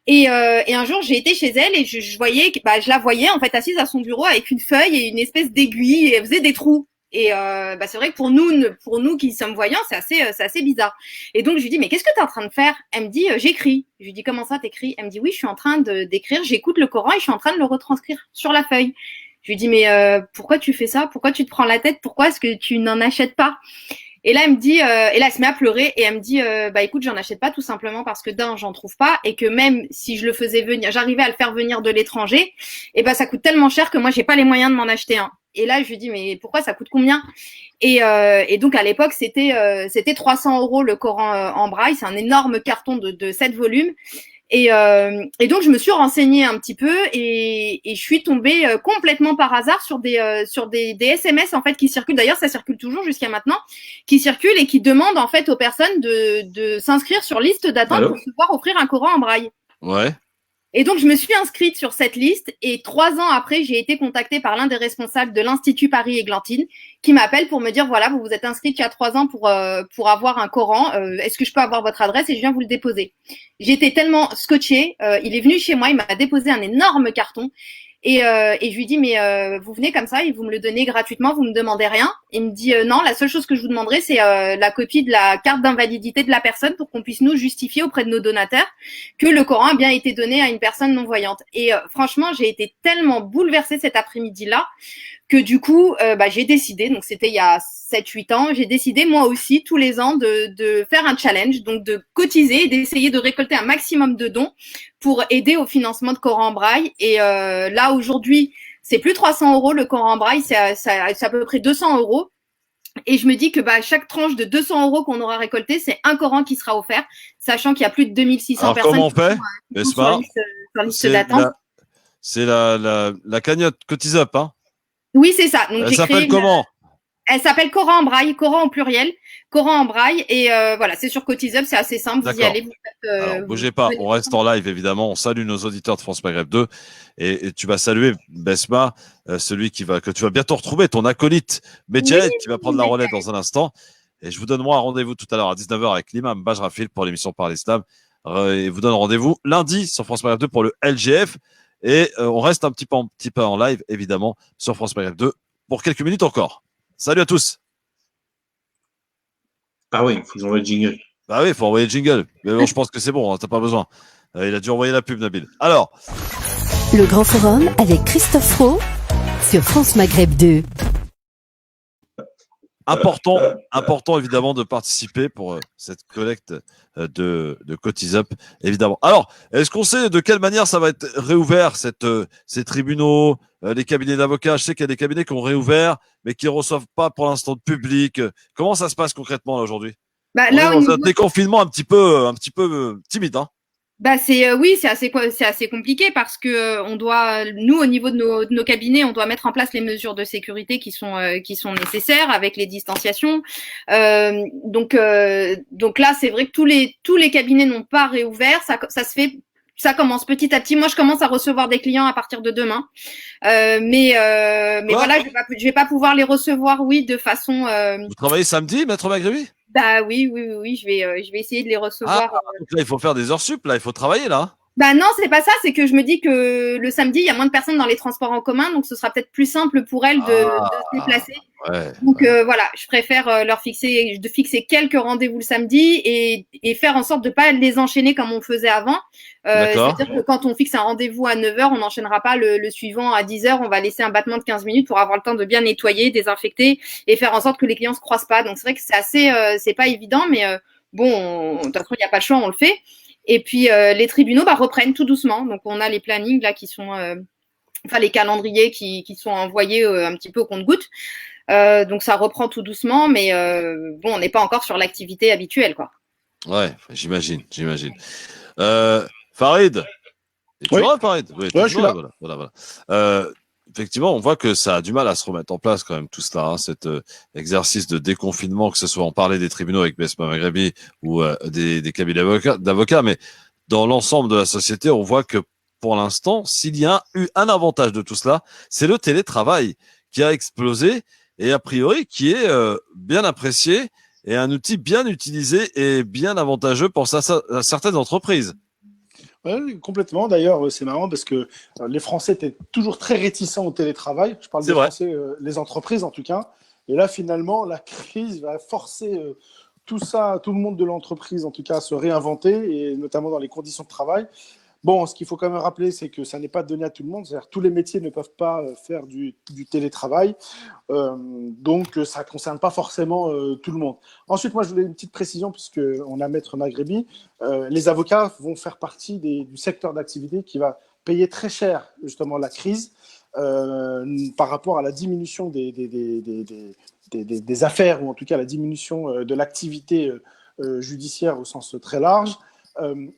Et un jour, j'ai été chez elle et je voyais je la voyais en fait assise à son bureau avec une feuille et une espèce d'aiguille et elle faisait des trous. Et c'est vrai que pour nous qui sommes voyants, c'est assez bizarre. Et donc je lui dis mais qu'est-ce que tu es en train de faire? Elle me dit j'écris. Je lui dis comment ça t'écris? Elle me dit oui, je suis en train d'écrire, j'écoute le Coran et je suis en train de le retranscrire sur la feuille. Je lui dis mais pourquoi tu fais ça? Pourquoi tu te prends la tête? Pourquoi est-ce que tu n'en achètes pas? Et là elle me dit et là elle se met à pleurer et elle me dit bah écoute, j'en achète pas tout simplement parce que d'un, j'en trouve pas et que même si je le faisais venir, j'arrivais à le faire venir de l'étranger, et ça coûte tellement cher que moi j'ai pas les moyens de m'en acheter un. Et là, je lui dis, mais pourquoi ça coûte combien? Et donc, à l'époque, c'était 300 € le Coran en braille. C'est un énorme carton de 7 volumes. Et donc, je me suis renseignée un petit peu et je suis tombée complètement par hasard sur des SMS, en fait, qui circulent. D'ailleurs, ça circule toujours jusqu'à maintenant, qui circulent et qui demandent, en fait, aux personnes de s'inscrire sur liste d'attente pour pouvoir offrir un Coran en braille. Ouais. Et donc, je me suis inscrite sur cette liste et 3 ans après, j'ai été contactée par l'un des responsables de l'Institut Paris-Églantine qui m'appelle pour me dire, voilà, vous vous êtes inscrite il y a 3 ans pour avoir un Coran. Est-ce que je peux avoir votre adresse et je viens vous le déposer? J'étais tellement scotchée. Il est venu chez moi, il m'a déposé un énorme carton. Et je lui dis mais vous venez comme ça et vous me le donnez gratuitement, vous me demandez rien? Il me dit non, la seule chose que je vous demanderai c'est la copie de la carte d'invalidité de la personne pour qu'on puisse nous justifier auprès de nos donateurs que le Coran a bien été donné à une personne non voyante. Et franchement, j'ai été tellement bouleversée cet après-midi-là que du coup, j'ai décidé, donc c'était il y a 7-8 ans, j'ai décidé moi aussi tous les ans de faire un challenge, donc de cotiser et d'essayer de récolter un maximum de dons pour aider au financement de Coran en braille. Et là, aujourd'hui, c'est plus 300 € le Coran en braille, c'est à peu près 200 €. Et je me dis que chaque tranche de 200 € qu'on aura récolté, c'est un Coran qui sera offert, sachant qu'il y a plus de 2600 Alors, personnes comment on fait, qui sont sur liste d'attente. C'est la cagnotte Cotise-Up, hein? Oui, c'est ça. Donc, elle s'appelle comment? Elle s'appelle Coran en braille, Coran au pluriel, Coran en braille. Et voilà, c'est sur Cotise-Up, c'est assez simple. Vous y allez. Vous faites, alors, bougez pas, on reste en live évidemment. On salue nos auditeurs de France Maghreb 2 et tu vas saluer Besma, celui que tu vas bientôt retrouver, ton acolyte Medjed, qui va prendre la relève dans un instant. Et je vous donne moi un rendez-vous tout à l'heure à 19h avec l'imam Bajrafil pour l'émission Par l'Islam. Et vous donne rendez-vous lundi sur France Maghreb 2 pour le LGF. Et on reste un petit peu en live, évidemment, sur France Maghreb 2 pour quelques minutes encore. Salut à tous. Ah oui, il faut que j'envoie le jingle. Bah oui, il faut envoyer le jingle. Mais bon, je pense que c'est bon, hein, t'as pas besoin. Il a dû envoyer la pub, Nabil. Alors. Le Grand Forum avec Christophe Roux sur France Maghreb 2. Important évidemment de participer pour cette collecte de Cotise-Up, évidemment. Alors, est-ce qu'on sait de quelle manière ça va être réouvert, ces tribunaux, les cabinets d'avocats? Je sais qu'il y a des cabinets qui ont réouvert, mais qui ne reçoivent pas pour l'instant de public. Comment ça se passe concrètement là, aujourd'hui? Là, on est dans un déconfinement un petit peu timide, hein. Oui, c'est assez compliqué parce que on doit, nous, au niveau de nos cabinets, on doit mettre en place les mesures de sécurité qui sont nécessaires avec les distanciations. Donc là, c'est vrai que tous les cabinets n'ont pas réouvert. Ça commence petit à petit. Moi, je commence à recevoir des clients à partir de demain, mais voilà, je vais pas pouvoir les recevoir, oui, de façon. Vous travaillez samedi, Maître Maghribi? Oui, je vais essayer de les recevoir. Donc là, il faut faire des heures sup, là, il faut travailler, là. Non, c'est pas ça, c'est que je me dis que le samedi, il y a moins de personnes dans les transports en commun, donc ce sera peut-être plus simple pour elles de se déplacer. Ouais, donc voilà, je préfère leur fixer quelques rendez-vous le samedi et faire en sorte de pas les enchaîner comme on faisait avant. C'est-à-dire que quand on fixe un rendez-vous à 9h, on n'enchaînera pas le suivant à 10h, on va laisser un battement de 15 minutes pour avoir le temps de bien nettoyer, désinfecter et faire en sorte que les clients se croisent pas. Donc c'est vrai que c'est pas évident, mais bon, de toute façon, il n'y a pas le choix, on le fait. Et puis les tribunaux reprennent tout doucement. Donc on a les plannings là qui sont, les calendriers qui sont envoyés un petit peu au compte-gouttes. Donc ça reprend tout doucement, mais on n'est pas encore sur l'activité habituelle, quoi. Ouais, j'imagine. Farid, es-tu là, Farid? Oui, je suis là. Voilà. Effectivement, on voit que ça a du mal à se remettre en place quand même tout cela, hein, cet exercice de déconfinement, que ce soit on parlait des tribunaux avec Besma Maghribi ou des cabinets d'avocats, mais dans l'ensemble de la société, on voit que pour l'instant, s'il y a eu un avantage de tout cela, c'est le télétravail qui a explosé et a priori qui est bien apprécié et un outil bien utilisé et bien avantageux pour certaines entreprises. Oui, complètement. D'ailleurs, c'est marrant parce que les Français étaient toujours très réticents au télétravail. Je parle des Français, les entreprises en tout cas. Et là, finalement, la crise va forcer tout le monde de l'entreprise, en tout cas, à se réinventer, et notamment dans les conditions de travail. Bon, ce qu'il faut quand même rappeler, c'est que ça n'est pas donné à tout le monde. C'est-à-dire tous les métiers ne peuvent pas faire du télétravail. Donc, ça ne concerne pas forcément tout le monde. Ensuite, moi, je voulais une petite précision, puisqu'on a Maître Maghrebi. Les avocats vont faire partie du secteur d'activité qui va payer très cher, justement, la crise par rapport à la diminution des affaires, ou en tout cas la diminution de l'activité judiciaire au sens très large.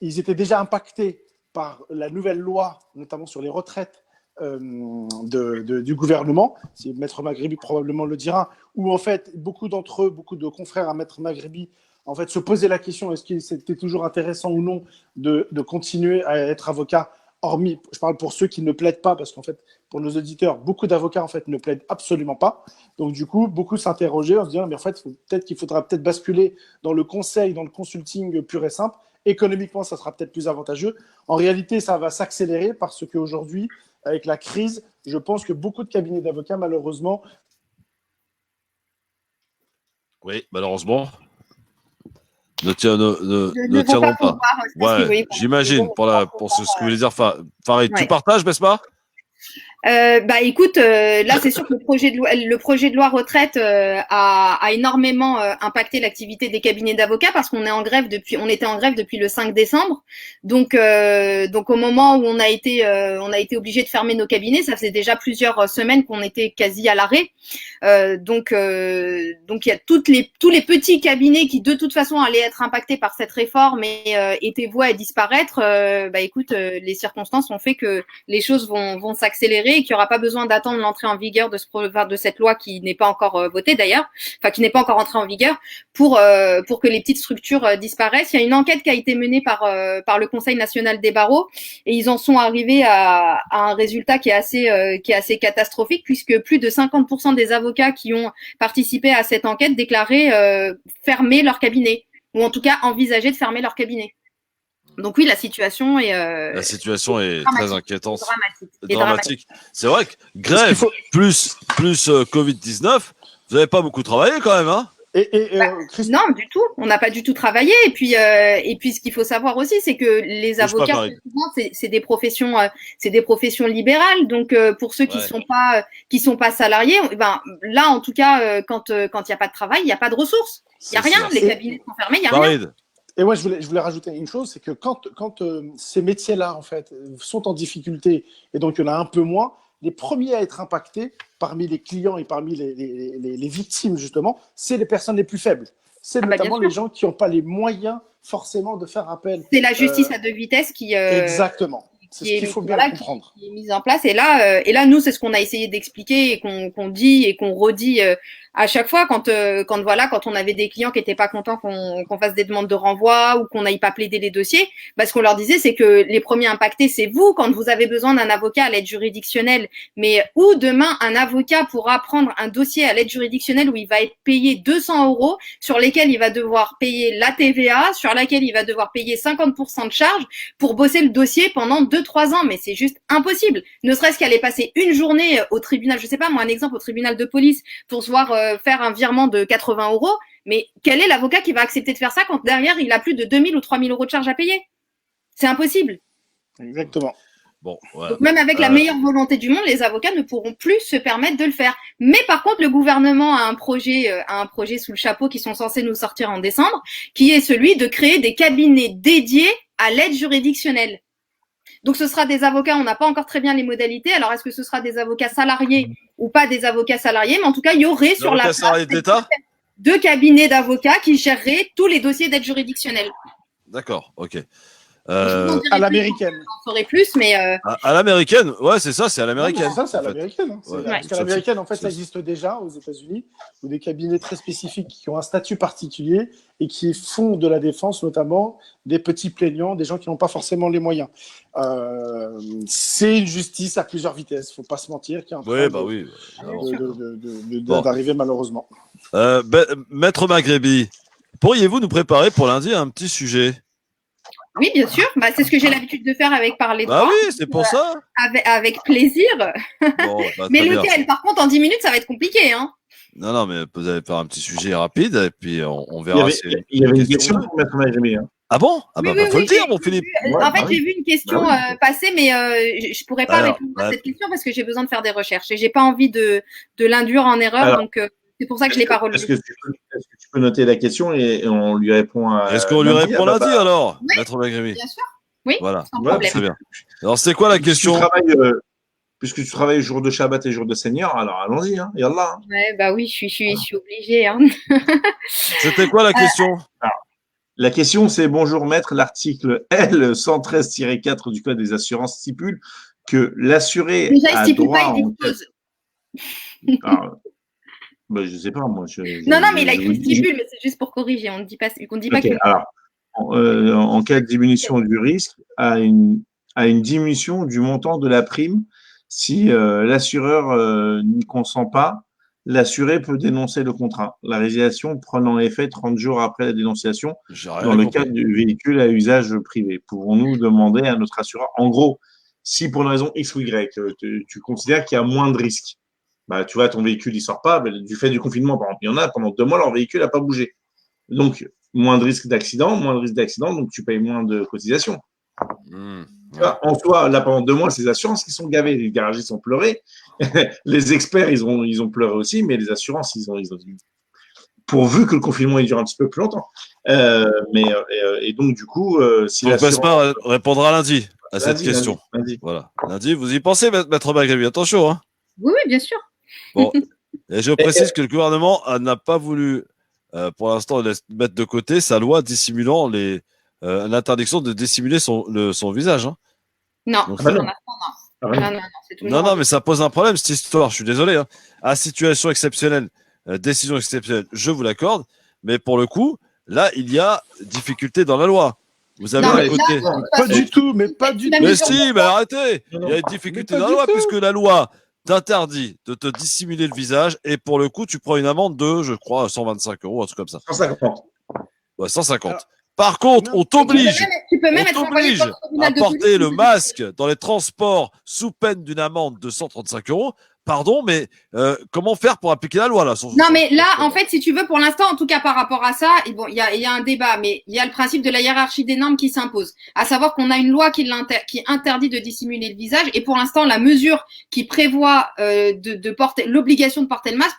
Ils étaient déjà impactés par la nouvelle loi, notamment sur les retraites du gouvernement, si Maître Maghrebi probablement le dira, où en fait beaucoup d'entre eux, beaucoup de confrères à Maître Maghrebi, en fait se posaient la question est-ce qu'il c'était toujours intéressant ou non de continuer à être avocat, hormis, je parle pour ceux qui ne plaident pas, parce qu'en fait pour nos auditeurs, beaucoup d'avocats en fait ne plaident absolument pas. Donc du coup, beaucoup s'interrogeaient en se disant mais en fait peut-être qu'il faudra peut-être basculer dans le conseil, dans le consulting pur et simple. Économiquement, ça sera peut-être plus avantageux. En réalité, ça va s'accélérer parce qu'aujourd'hui, avec la crise, je pense que beaucoup de cabinets d'avocats, malheureusement. Oui, malheureusement. Ne tiendront pas. Ouais, j'imagine, pour ce que vous voulez dire, Farid. Ouais. Tu partages, Besma ? Écoute, là c'est sûr que le projet de loi retraite a énormément impacté l'activité des cabinets d'avocats parce qu'on était en grève depuis le 5 décembre. Donc au moment où on a été obligé de fermer nos cabinets, ça faisait déjà plusieurs semaines qu'on était quasi à l'arrêt. Donc il y a tous les petits cabinets qui de toute façon allaient être impactés par cette réforme et étaient voués à disparaître. Écoute, les circonstances ont fait que les choses vont s'accélérer et qu'il n'y aura pas besoin d'attendre l'entrée en vigueur de cette loi qui n'est pas encore votée d'ailleurs, enfin qui n'est pas encore entrée en vigueur pour que les petites structures disparaissent. Il y a une enquête qui a été menée par le Conseil national des barreaux et ils en sont arrivés à un résultat qui est assez catastrophique puisque plus de 50% des avocats qui ont participé à cette enquête déclaraient fermer leur cabinet ou en tout cas envisager de fermer leur cabinet. Donc oui, la situation est très inquiétante, dramatique. C'est vrai que grève plus Covid-19, vous n'avez pas beaucoup travaillé quand même, hein? Non, du tout. On n'a pas du tout travaillé. Et puis ce qu'il faut savoir aussi, c'est que les avocats, souvent, c'est des professions libérales. Donc pour ceux qui sont pas salariés, là en tout cas, quand il y a pas de travail, il y a pas de ressources. Il y a rien. Les cabinets sont fermés, il y a rien. Et moi, je voulais rajouter une chose, c'est que quand ces métiers-là, en fait, sont en difficulté, et donc il y en a un peu moins, les premiers à être impactés, parmi les clients et parmi les victimes, justement, c'est les personnes les plus faibles. C'est notamment les gens qui n'ont pas les moyens, forcément, de faire appel. C'est la justice à deux vitesses qui… Exactement. C'est ce qu'il faut bien comprendre. Qui est mise en place. Et là, nous, c'est ce qu'on a essayé d'expliquer et qu'on dit et qu'on redit à chaque fois quand on avait des clients qui étaient pas contents qu'on fasse des demandes de renvoi ou qu'on n'aille pas plaider les dossiers, ce qu'on leur disait, c'est que les premiers impactés, c'est vous quand vous avez besoin d'un avocat à l'aide juridictionnelle. Mais où demain, un avocat pourra prendre un dossier à l'aide juridictionnelle où il va être payé 200 €, sur lesquels il va devoir payer la TVA, sur laquelle il va devoir payer 50% de charges pour bosser le dossier pendant 2-3 ans. Mais c'est juste impossible. Ne serait-ce qu'aller passer une journée au tribunal, je sais pas, moi, un exemple, au tribunal de police pour se voir faire un virement de 80 €, mais quel est l'avocat qui va accepter de faire ça quand derrière il a plus de 2000 ou 3000 € de charges à payer? C'est impossible. Exactement. Bon, voilà. Donc même avec la meilleure volonté du monde, les avocats ne pourront plus se permettre de le faire. Mais par contre, le gouvernement a un projet sous le chapeau qui sont censés nous sortir en décembre, qui est celui de créer des cabinets dédiés à l'aide juridictionnelle. Donc, ce sera des avocats, on n'a pas encore très bien les modalités. Alors, est-ce que ce sera des avocats salariés ou pas des avocats salariés? Mais en tout cas, il y aurait sur la place deux cabinets d'avocats qui géreraient tous les dossiers d'aide juridictionnelle. D'accord, ok. À l'américaine. J'en saurais plus, mais À l'américaine, ouais, c'est ça, c'est à Non, l'américaine. mais c'est ça, c'est à en fait. l'américaine. Hein. Ouais. Parce qu'à l'américaine, en fait, ça existe déjà aux États-Unis, où des cabinets très spécifiques qui ont un statut particulier et qui font de la défense, notamment des petits plaignants, des gens qui n'ont pas forcément les moyens. C'est une justice à plusieurs vitesses, faut pas se mentir, qui est en train Oui, bah oui. Bon. d'arriver malheureusement. Maître Maghrebi, pourriez-vous nous préparer pour lundi un petit sujet? oui, bien sûr. Bah, c'est ce que j'ai l'habitude de faire avec Parler Bah droit. oui, c'est pour ça. Avec plaisir. Bon, bah, Mais très bien. lequel? Par contre, en 10 minutes, ça va être compliqué. Hein. Non, mais vous allez faire un petit sujet rapide et puis on Il y verra avait, si il y avait une question pour Maître Maghrebi. Hein. Ah bon? Ah bah, Oui, faut oui, le dire, j'ai mon vu- Philippe. En fait, j'ai vu une question passer, mais je pourrais pas Alors, répondre à cette question parce que j'ai besoin de faire des recherches et j'ai pas envie de l'induire en erreur. Alors, donc, c'est pour ça que je l'ai pas Est-ce relevé. que tu peux noter la question et on lui répond à. Est-ce qu'on lui lundi? répond Ah bah, lundi alors, Oui. Maître Maghrebi? Bien sûr. Oui, Voilà, sans voilà, problème. très bien. Alors, c'est quoi la question? Puisque tu travailles jour de Shabbat et jour de Seigneur, alors allons-y, hein, yallah. Hein. Ouais, bah oui, je suis obligée. Hein. C'était quoi la question? La question, c'est bonjour maître, l'article L113-4 du Code des assurances stipule que l'assuré Déjà, il a stipule droit pas, il en dispose. bah, je sais pas, moi. Non, mais il a écrit stipule, mais c'est juste pour corriger. On ne dit pas Ok, que. alors, en cas de diminution du risque, à une diminution du montant de la prime, si l'assureur n'y consent pas, l'assuré peut dénoncer le contrat. La résiliation prenant effet 30 jours après la dénonciation J'ai rien dans le compris. cas du véhicule à usage privé. Pouvons-nous demander à notre assureur, en gros, si pour une raison X ou Y, tu considères qu'il y a moins de risques, bah, tu vois, ton véhicule, il sort pas, bah, du fait du confinement, par exemple, il y en a, pendant 2 mois, leur véhicule n'a pas bougé. Donc, moins de risque d'accident, donc tu payes moins de cotisations. Hmm. Tu vois, en soi, là, pendant 2 mois, c'est les assurances qui sont gavées. Les garagistes ont pleuré. Les experts, ils ont pleuré aussi, mais les assurances, ils ont pourvu que le confinement il dure un petit peu plus longtemps. Et donc, du coup, si Donc, l'assurance... Vespa répondra lundi à cette question. Lundi. Voilà. Lundi, vous y pensez, Maître Maghrebi? Attention, hein. Oui, bien sûr. Bon. Et je précise que le gouvernement n'a pas voulu, pour l'instant, mettre de côté sa loi dissimulant l'interdiction de dissimuler son visage. Hein. Non, Donc, pour bah non. l'instant, non. Ah ouais. Non, c'est tout. Non, mais ça pose un problème, cette histoire. Je suis désolé. Hein. À situation exceptionnelle, décision exceptionnelle, je vous l'accorde. Mais pour le coup, là, il y a difficulté dans la loi. Vous avez Non, un mais côté. là, de toute Pas façon, du tout, mais pas du la tout. Mais mesure si, mais arrêtez. Non, Il y a une difficulté mais dans pas la loi, du tout. puisque la loi t'interdit de te dissimuler le visage. Et pour le coup, tu prends une amende de, je crois, 125 €, un truc comme ça. 150. Ouais, 150. Alors, Par contre, non, on t'oblige. tu peux même On être envoyé t'oblige sur le tribunal à de porter police. le masque dans les transports sous peine d'une amende de 135 €. Pardon, mais comment faire pour appliquer la loi là? Non, mais là, en fait, si tu veux, pour l'instant, en tout cas par rapport à ça, et bon, il y a un débat, mais il y a le principe de la hiérarchie des normes qui s'impose. À savoir qu'on a une loi qui interdit de dissimuler le visage, et pour l'instant, la mesure qui prévoit de porter l'obligation de porter le masque,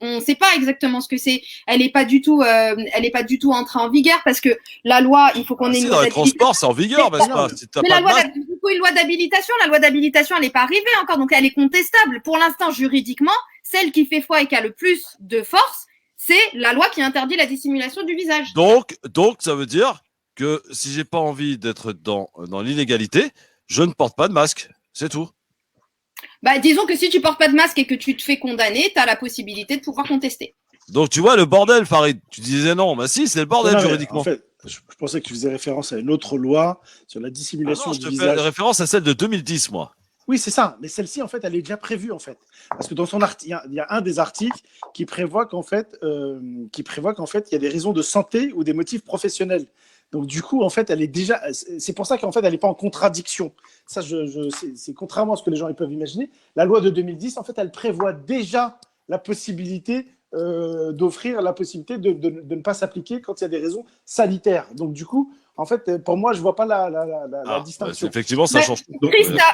on sait pas exactement ce que c'est. Elle est pas du tout entrée en vigueur parce que la loi, il faut qu'on ait Si, une dans loi les transports, c'est en vigueur, n'est-ce pas? Si t'as mais pas la de loi, masque, du coup, une loi d'habilitation, elle n'est pas arrivée encore, donc elle est contestable. Pour l'instant, juridiquement, celle qui fait foi et qui a le plus de force, c'est la loi qui interdit la dissimulation du visage. donc, ça veut dire que si j'ai pas envie d'être dans l'illégalité, je ne porte pas de masque. C'est tout. Bah, disons que si tu portes pas de masque et que tu te fais condamner, tu as la possibilité de pouvoir contester. Donc, tu vois, le bordel, Farid. Tu disais non. Bah si, c'est le bordel Non, mais juridiquement. En fait, je pensais que tu faisais référence à une autre loi sur la Ah dissimulation non, je du te visage. fais référence à celle de 2010, moi. Oui, c'est ça. Mais celle-ci, en fait, elle est déjà prévue, en fait. Parce que dans son article, il y a un des articles qui prévoit qu'en fait, il y a des raisons de santé ou des motifs professionnels. Donc, du coup, en fait, elle est déjà. C'est pour ça qu'en fait, elle n'est pas en contradiction. Ça, c'est contrairement à ce que les gens ils peuvent imaginer. La loi de 2010, en fait, elle prévoit déjà la possibilité d'offrir la possibilité de ne pas s'appliquer quand il y a des raisons sanitaires. Donc, du coup, en fait, pour moi, je ne vois pas la distinction. Effectivement, ça Mais- change.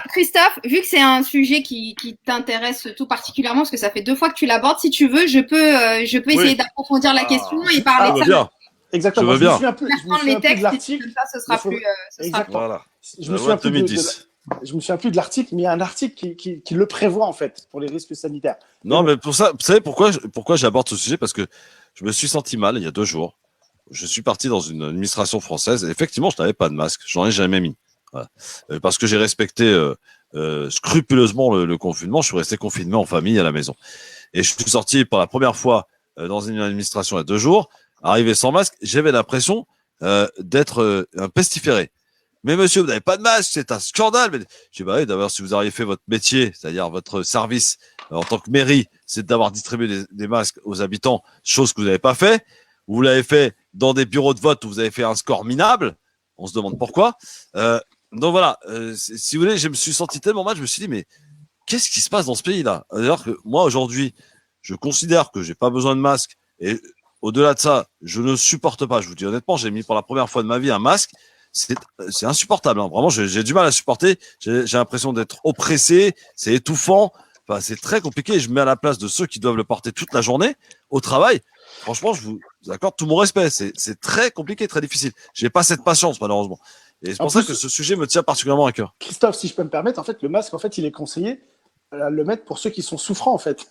Christophe, vu que c'est un sujet qui t'intéresse tout particulièrement, parce que ça fait 2 fois que tu l'abordes, si tu veux, je peux essayer d'approfondir la question et parler Je de veux ça. bien. Exactement. Je veux bien. me souviens plus, je me Prendre souviens les plus de textes, l'article. comme ça, ce sera plus. Exactement. Voilà. Je La me loi souviens de plus 2010. je me souviens plus de l'article, mais il y a un article qui le prévoit en fait pour les risques sanitaires. Non, mais pour ça, vous savez pourquoi j'aborde ce sujet? Parce que je me suis senti mal il y a 2 jours. je suis parti dans une administration française et effectivement, je n'avais pas de masque. J'en ai jamais mis. Voilà. Parce que j'ai respecté scrupuleusement le confinement. Je suis resté confiné en famille à la maison. Et je suis sorti pour la première fois dans une administration il y a 2 jours. Arrivé sans masque, j'avais l'impression d'être un pestiféré. Mais monsieur, vous n'avez pas de masque, c'est un scandale. Mais... Je dis, bah oui, d'abord, si vous auriez fait votre métier, c'est-à-dire votre service en tant que mairie, c'est d'avoir distribué des masques aux habitants, chose que vous n'avez pas fait. Vous l'avez fait dans des bureaux de vote où vous avez fait un score minable. On se demande pourquoi. Donc voilà, si vous voulez, je me suis senti tellement mal, je me suis dit, mais qu'est-ce qui se passe dans ce pays-là? C'est-à-dire que moi, aujourd'hui, je considère que j'ai pas besoin de masque. Et au-delà de ça, je ne supporte pas. Je vous dis honnêtement, j'ai mis pour la première fois de ma vie un masque. C'est insupportable. Hein. Vraiment, j'ai du mal à supporter. J'ai l'impression d'être oppressé. C'est étouffant. Enfin, c'est très compliqué. Je me mets à la place de ceux qui doivent le porter toute la journée au travail. Franchement, je vous accorde tout mon respect. C'est très compliqué, très difficile. J'ai pas cette patience, malheureusement. Et c'est pour ça que ce sujet me tient particulièrement à cœur. Christophe, si je peux me permettre, en fait, le masque, en fait, il est conseillé à le mettre pour ceux qui sont souffrants, en fait.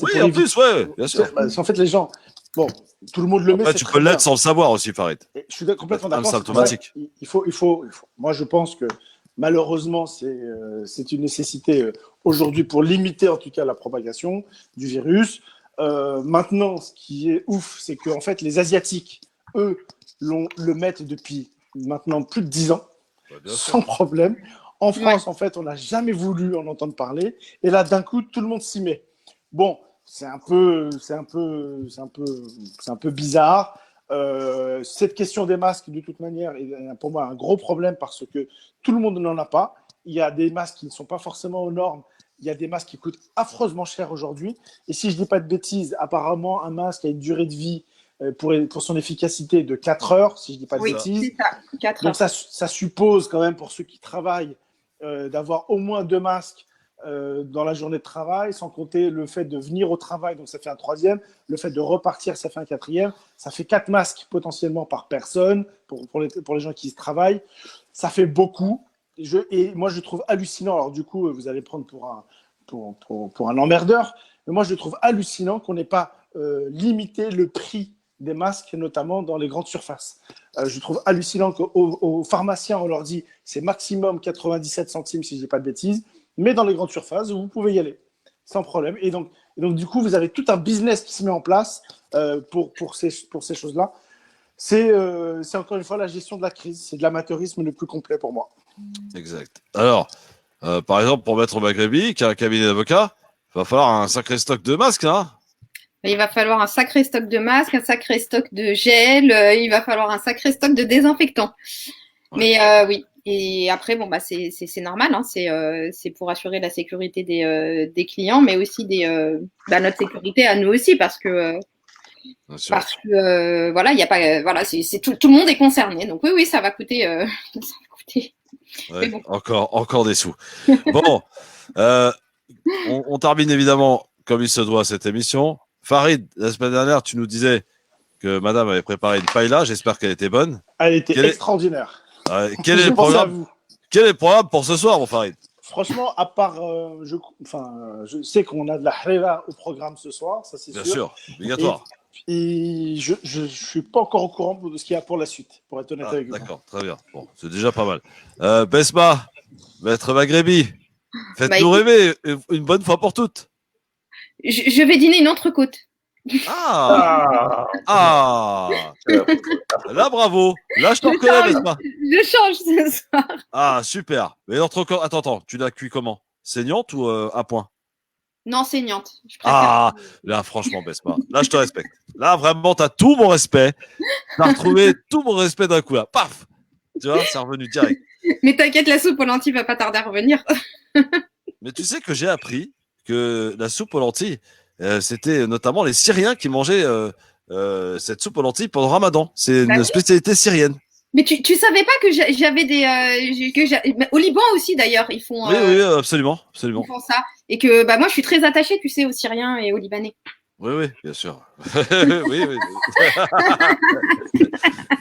Oui, en plus, ouais, bien sûr. En fait, les gens, bon, tout le monde le met. Après, tu peux l'être sans le savoir aussi, Farid. Je suis complètement d'accord. Symptomatique. Il faut. Moi, je pense que malheureusement, c'est une nécessité aujourd'hui pour limiter, en tout cas, la propagation du virus. Maintenant, ce qui est ouf, c'est que en fait, les Asiatiques, eux, le mettent depuis maintenant plus de 10 ans, sans problème. En France, en fait, on n'a jamais voulu en entendre parler. Et là, d'un coup, tout le monde s'y met. Bon, c'est un peu bizarre. Cette question des masques, de toute manière, est pour moi un gros problème parce que tout le monde n'en a pas. Il y a des masques qui ne sont pas forcément aux normes. Il y a des masques qui coûtent affreusement cher aujourd'hui. Et si je ne dis pas de bêtises, apparemment, un masque a une durée de vie pour son efficacité de 4 heures, si je ne dis pas de bêtises. C'est ça, 4 heures. Donc, ça suppose quand même, pour ceux qui travaillent, d'avoir au moins 2 masques dans la journée de travail, sans compter le fait de venir au travail, donc ça fait un 3e, le fait de repartir, ça fait un 4e, ça fait 4 masques potentiellement par personne pour les gens qui travaillent. Ça fait beaucoup. Et moi, je trouve hallucinant. Alors, du coup, vous allez prendre pour un emmerdeur, mais moi, je trouve hallucinant qu'on n'ait pas limité le prix des masques, notamment dans les grandes surfaces. Je trouve hallucinant qu'aux pharmaciens, on leur dit c'est maximum 97 centimes, si je ne dis pas de bêtises, mais dans les grandes surfaces, vous pouvez y aller, sans problème. Et donc, du coup, vous avez tout un business qui se met en place pour ces choses-là. C'est encore une fois la gestion de la crise. C'est de l'amateurisme le plus complet pour moi. Exact. Alors, par exemple, pour Maître Maghrebi, qui a un cabinet d'avocats, il va falloir un sacré stock de masques, hein. Il va falloir un sacré stock de masques, un sacré stock de gel, il va falloir un sacré stock de désinfectants. Ouais. Mais oui. Et après, bon, bah, c'est normal, hein. C'est pour assurer la sécurité des clients, mais aussi notre sécurité à nous aussi, parce que voilà, il y a pas, voilà, c'est tout le monde est concerné. Donc oui, ça va coûter. Ça va coûter. Ouais, bon. Encore des sous. Bon, on termine évidemment comme il se doit cette émission. Farid, la semaine dernière, tu nous disais que madame avait préparé une paella. J'espère qu'elle était bonne. Elle était extraordinaire. Quel est le programme pour ce soir, mon Farid? Franchement, à part, je sais qu'on a de la harira au programme ce soir, ça c'est sûr. Bien sûr, obligatoire. Et je ne suis pas encore au courant de ce qu'il y a pour la suite, pour être honnête avec vous. D'accord, très bien. Bon, c'est déjà pas mal. Besma, Maître Maghrebi, faites-nous rêver une bonne fois pour toutes. Je vais dîner une entrecôte. Ah. Là, bravo. Là, je t'en reconnais, Besma. Je change ce soir. Ah, super. Mais l'entrecôte, attends, tu l'as cuit comment? Saignante ou à point? Non, saignante. Ah, là, franchement, Besma, là, je te respecte. Là, vraiment, tu as tout mon respect. Tu as retrouvé tout mon respect d'un coup, là. Paf! Tu vois, c'est revenu direct. Mais t'inquiète, la soupe aux lentilles va pas tarder à revenir. Mais tu sais que j'ai appris que la soupe aux lentilles, c'était notamment les Syriens qui mangeaient cette soupe aux lentilles pendant le Ramadan. C'est une spécialité syrienne. Mais tu savais pas que j'avais au Liban aussi d'ailleurs ils font. Oui, absolument. Ils font ça et que moi je suis très attachée, tu sais, aux Syriens et aux Libanais. Oui, bien sûr. oui.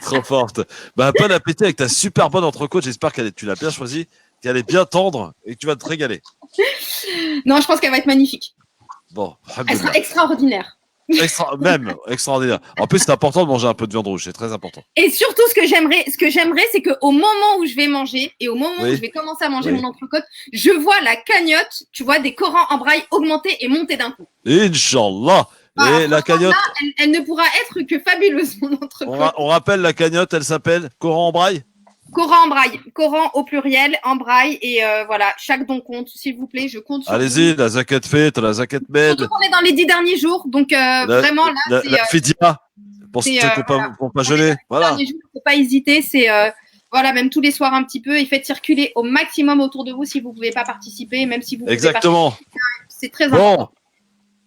Trop forte. Bon appétit avec ta super bonne entrecôte. J'espère que tu l'as bien choisie, qu'elle est bien tendre et que tu vas te régaler. Non, je pense qu'elle va être magnifique. Bon, elle sera extraordinaire. Même extraordinaire. En plus, c'est important de manger un peu de viande rouge, c'est très important. Et surtout, ce que j'aimerais, c'est qu'au moment où je vais manger et au moment où je vais commencer à manger mon entrecôte, je vois la cagnotte, tu vois, des Corans en braille augmenter et monter d'un coup. Inch'Allah. Et la cagnotte. Là, elle ne pourra être que fabuleuse, mon entrecôte. On rappelle la cagnotte, elle s'appelle Coran en braille. Coran en braille, Coran au pluriel, en braille, et voilà, chaque don compte, s'il vous plaît, je compte sur Allez-y, vous. la zakat faite, la zakat med. Surtout qu'on est dans les 10 derniers jours, donc vraiment là, c'est... La fidia, pour ceux qui n'ont pas gelé. Voilà. Il ne faut pas hésiter, c'est voilà, même tous les soirs un petit peu, et faites circuler au maximum autour de vous si vous ne pouvez pas participer, même si vous Exactement. pouvez participer, c'est très important.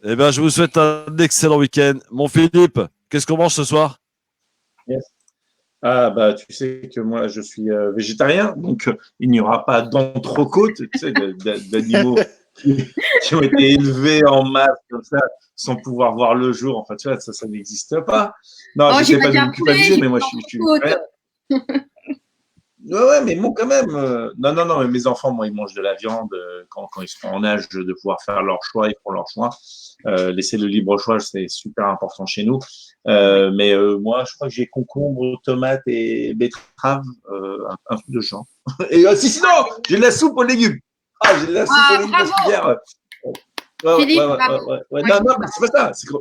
Eh bien, je vous souhaite un excellent week-end. Mon Philippe, qu'est-ce qu'on mange ce soir? Ah, bah, tu sais que moi, je suis végétarien, donc il n'y aura pas d'entrecôte, tu sais, d'animaux qui ont été élevés en masse, comme ça, sans pouvoir voir le jour. Enfin, tu vois, ça n'existe pas. Non, je ne sais pas de vous culpabiliser, mais moi, je suis Ouais, mais bon, quand même. Non, mais mes enfants, moi, ils mangent de la viande quand ils seront en âge de pouvoir faire leur choix, ils font leur choix. Laisser le libre choix, c'est super important chez nous. Mais moi, je crois que j'ai concombre, tomates et betteraves, un truc de genre. Et sinon, j'ai de la soupe aux légumes. Ah, j'ai de la soupe aux légumes parce qu'hier. Non, mais c'est pas ça. C'est que,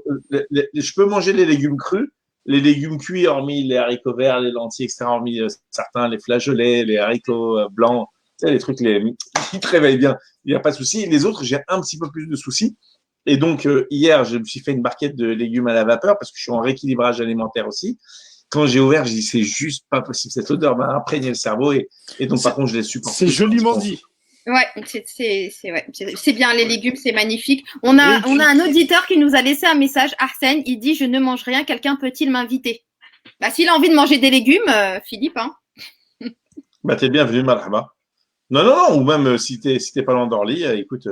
je peux manger les légumes crus, les légumes cuits, hormis les haricots verts, les lentilles, etc., hormis certains, les flageolets, les haricots blancs, tu sais, les trucs qui te réveillent bien. Il n'y a pas de souci. Les autres, j'ai un petit peu plus de soucis. Et donc, hier, je me suis fait une barquette de légumes à la vapeur parce que je suis en rééquilibrage alimentaire aussi. Quand j'ai ouvert, j'ai dit, c'est juste pas possible. Cette odeur m'a imprégné le cerveau et donc, par contre, je l'ai supporté. C'est joliment dit. Ouais, c'est bien, les légumes, c'est magnifique. On a un auditeur qui nous a laissé un message, Arsène, il dit, je ne mange rien, quelqu'un peut-il m'inviter? Bah, s'il a envie de manger des légumes, Philippe, hein. Bah, t'es bienvenu, marhaba. Non, ou même si t'es pas loin d'Orly, écoute,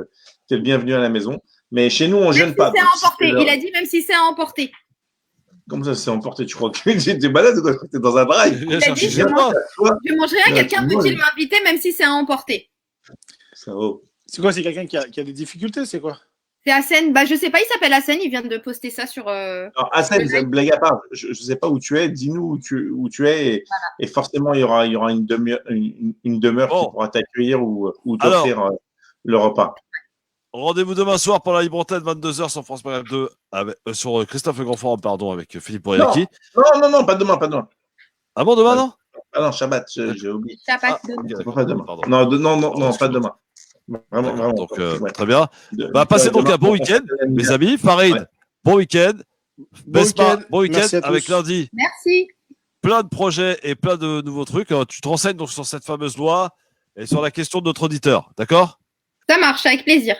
t'es le bienvenu à la maison. Mais chez nous, on gêne pas. C'est à emporter. Il a dit même si c'est à emporter. Comme ça, c'est emporté. Tu crois que j'étais malade ou quoi? Je crois que t'es dans un drive. Il a dit, je mange rien, quelqu'un peut-il m'inviter même si c'est à emporter? Ça va. C'est quoi? C'est quelqu'un qui a des difficultés? C'est quoi? C'est Hassen. Bah, je sais pas, il s'appelle Hassen. Il vient de poster ça sur. Non, Hassen, blague à part, je sais pas où tu es. Dis-nous où tu es et forcément, il y aura une demeure qui pourra t'accueillir ou t'offrir le repas. Rendez-vous demain soir pour la libre antenne 22h sur France Maghreb 2 sur Christophe Le Grand Forum, pardon, avec Philippe Bourriaki. Non, pas demain. Ah bon, demain, non? Ah non, Shabbat, j'ai oublié. Shabbat. Pas demain. Non, pas demain. Vraiment. Donc, très bien. Passez donc un bon week-end, mes amis. Farid, bon week-end. Besma, bon week-end avec lundi. Merci. Plein de projets et plein de nouveaux trucs. Tu te renseignes donc sur cette fameuse loi et sur la question de notre auditeur. D'accord? Ça marche, avec plaisir.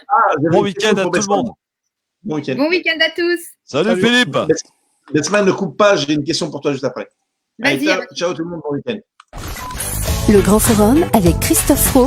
Bon week-end à tout le monde. Bon week-end. Bon week-end à tous. Salut Philippe. Besma, ne coupe pas, j'ai une question pour toi juste après. Vas-y. Ciao tout le monde, bon week-end. Le Grand Forum avec Christophe Roux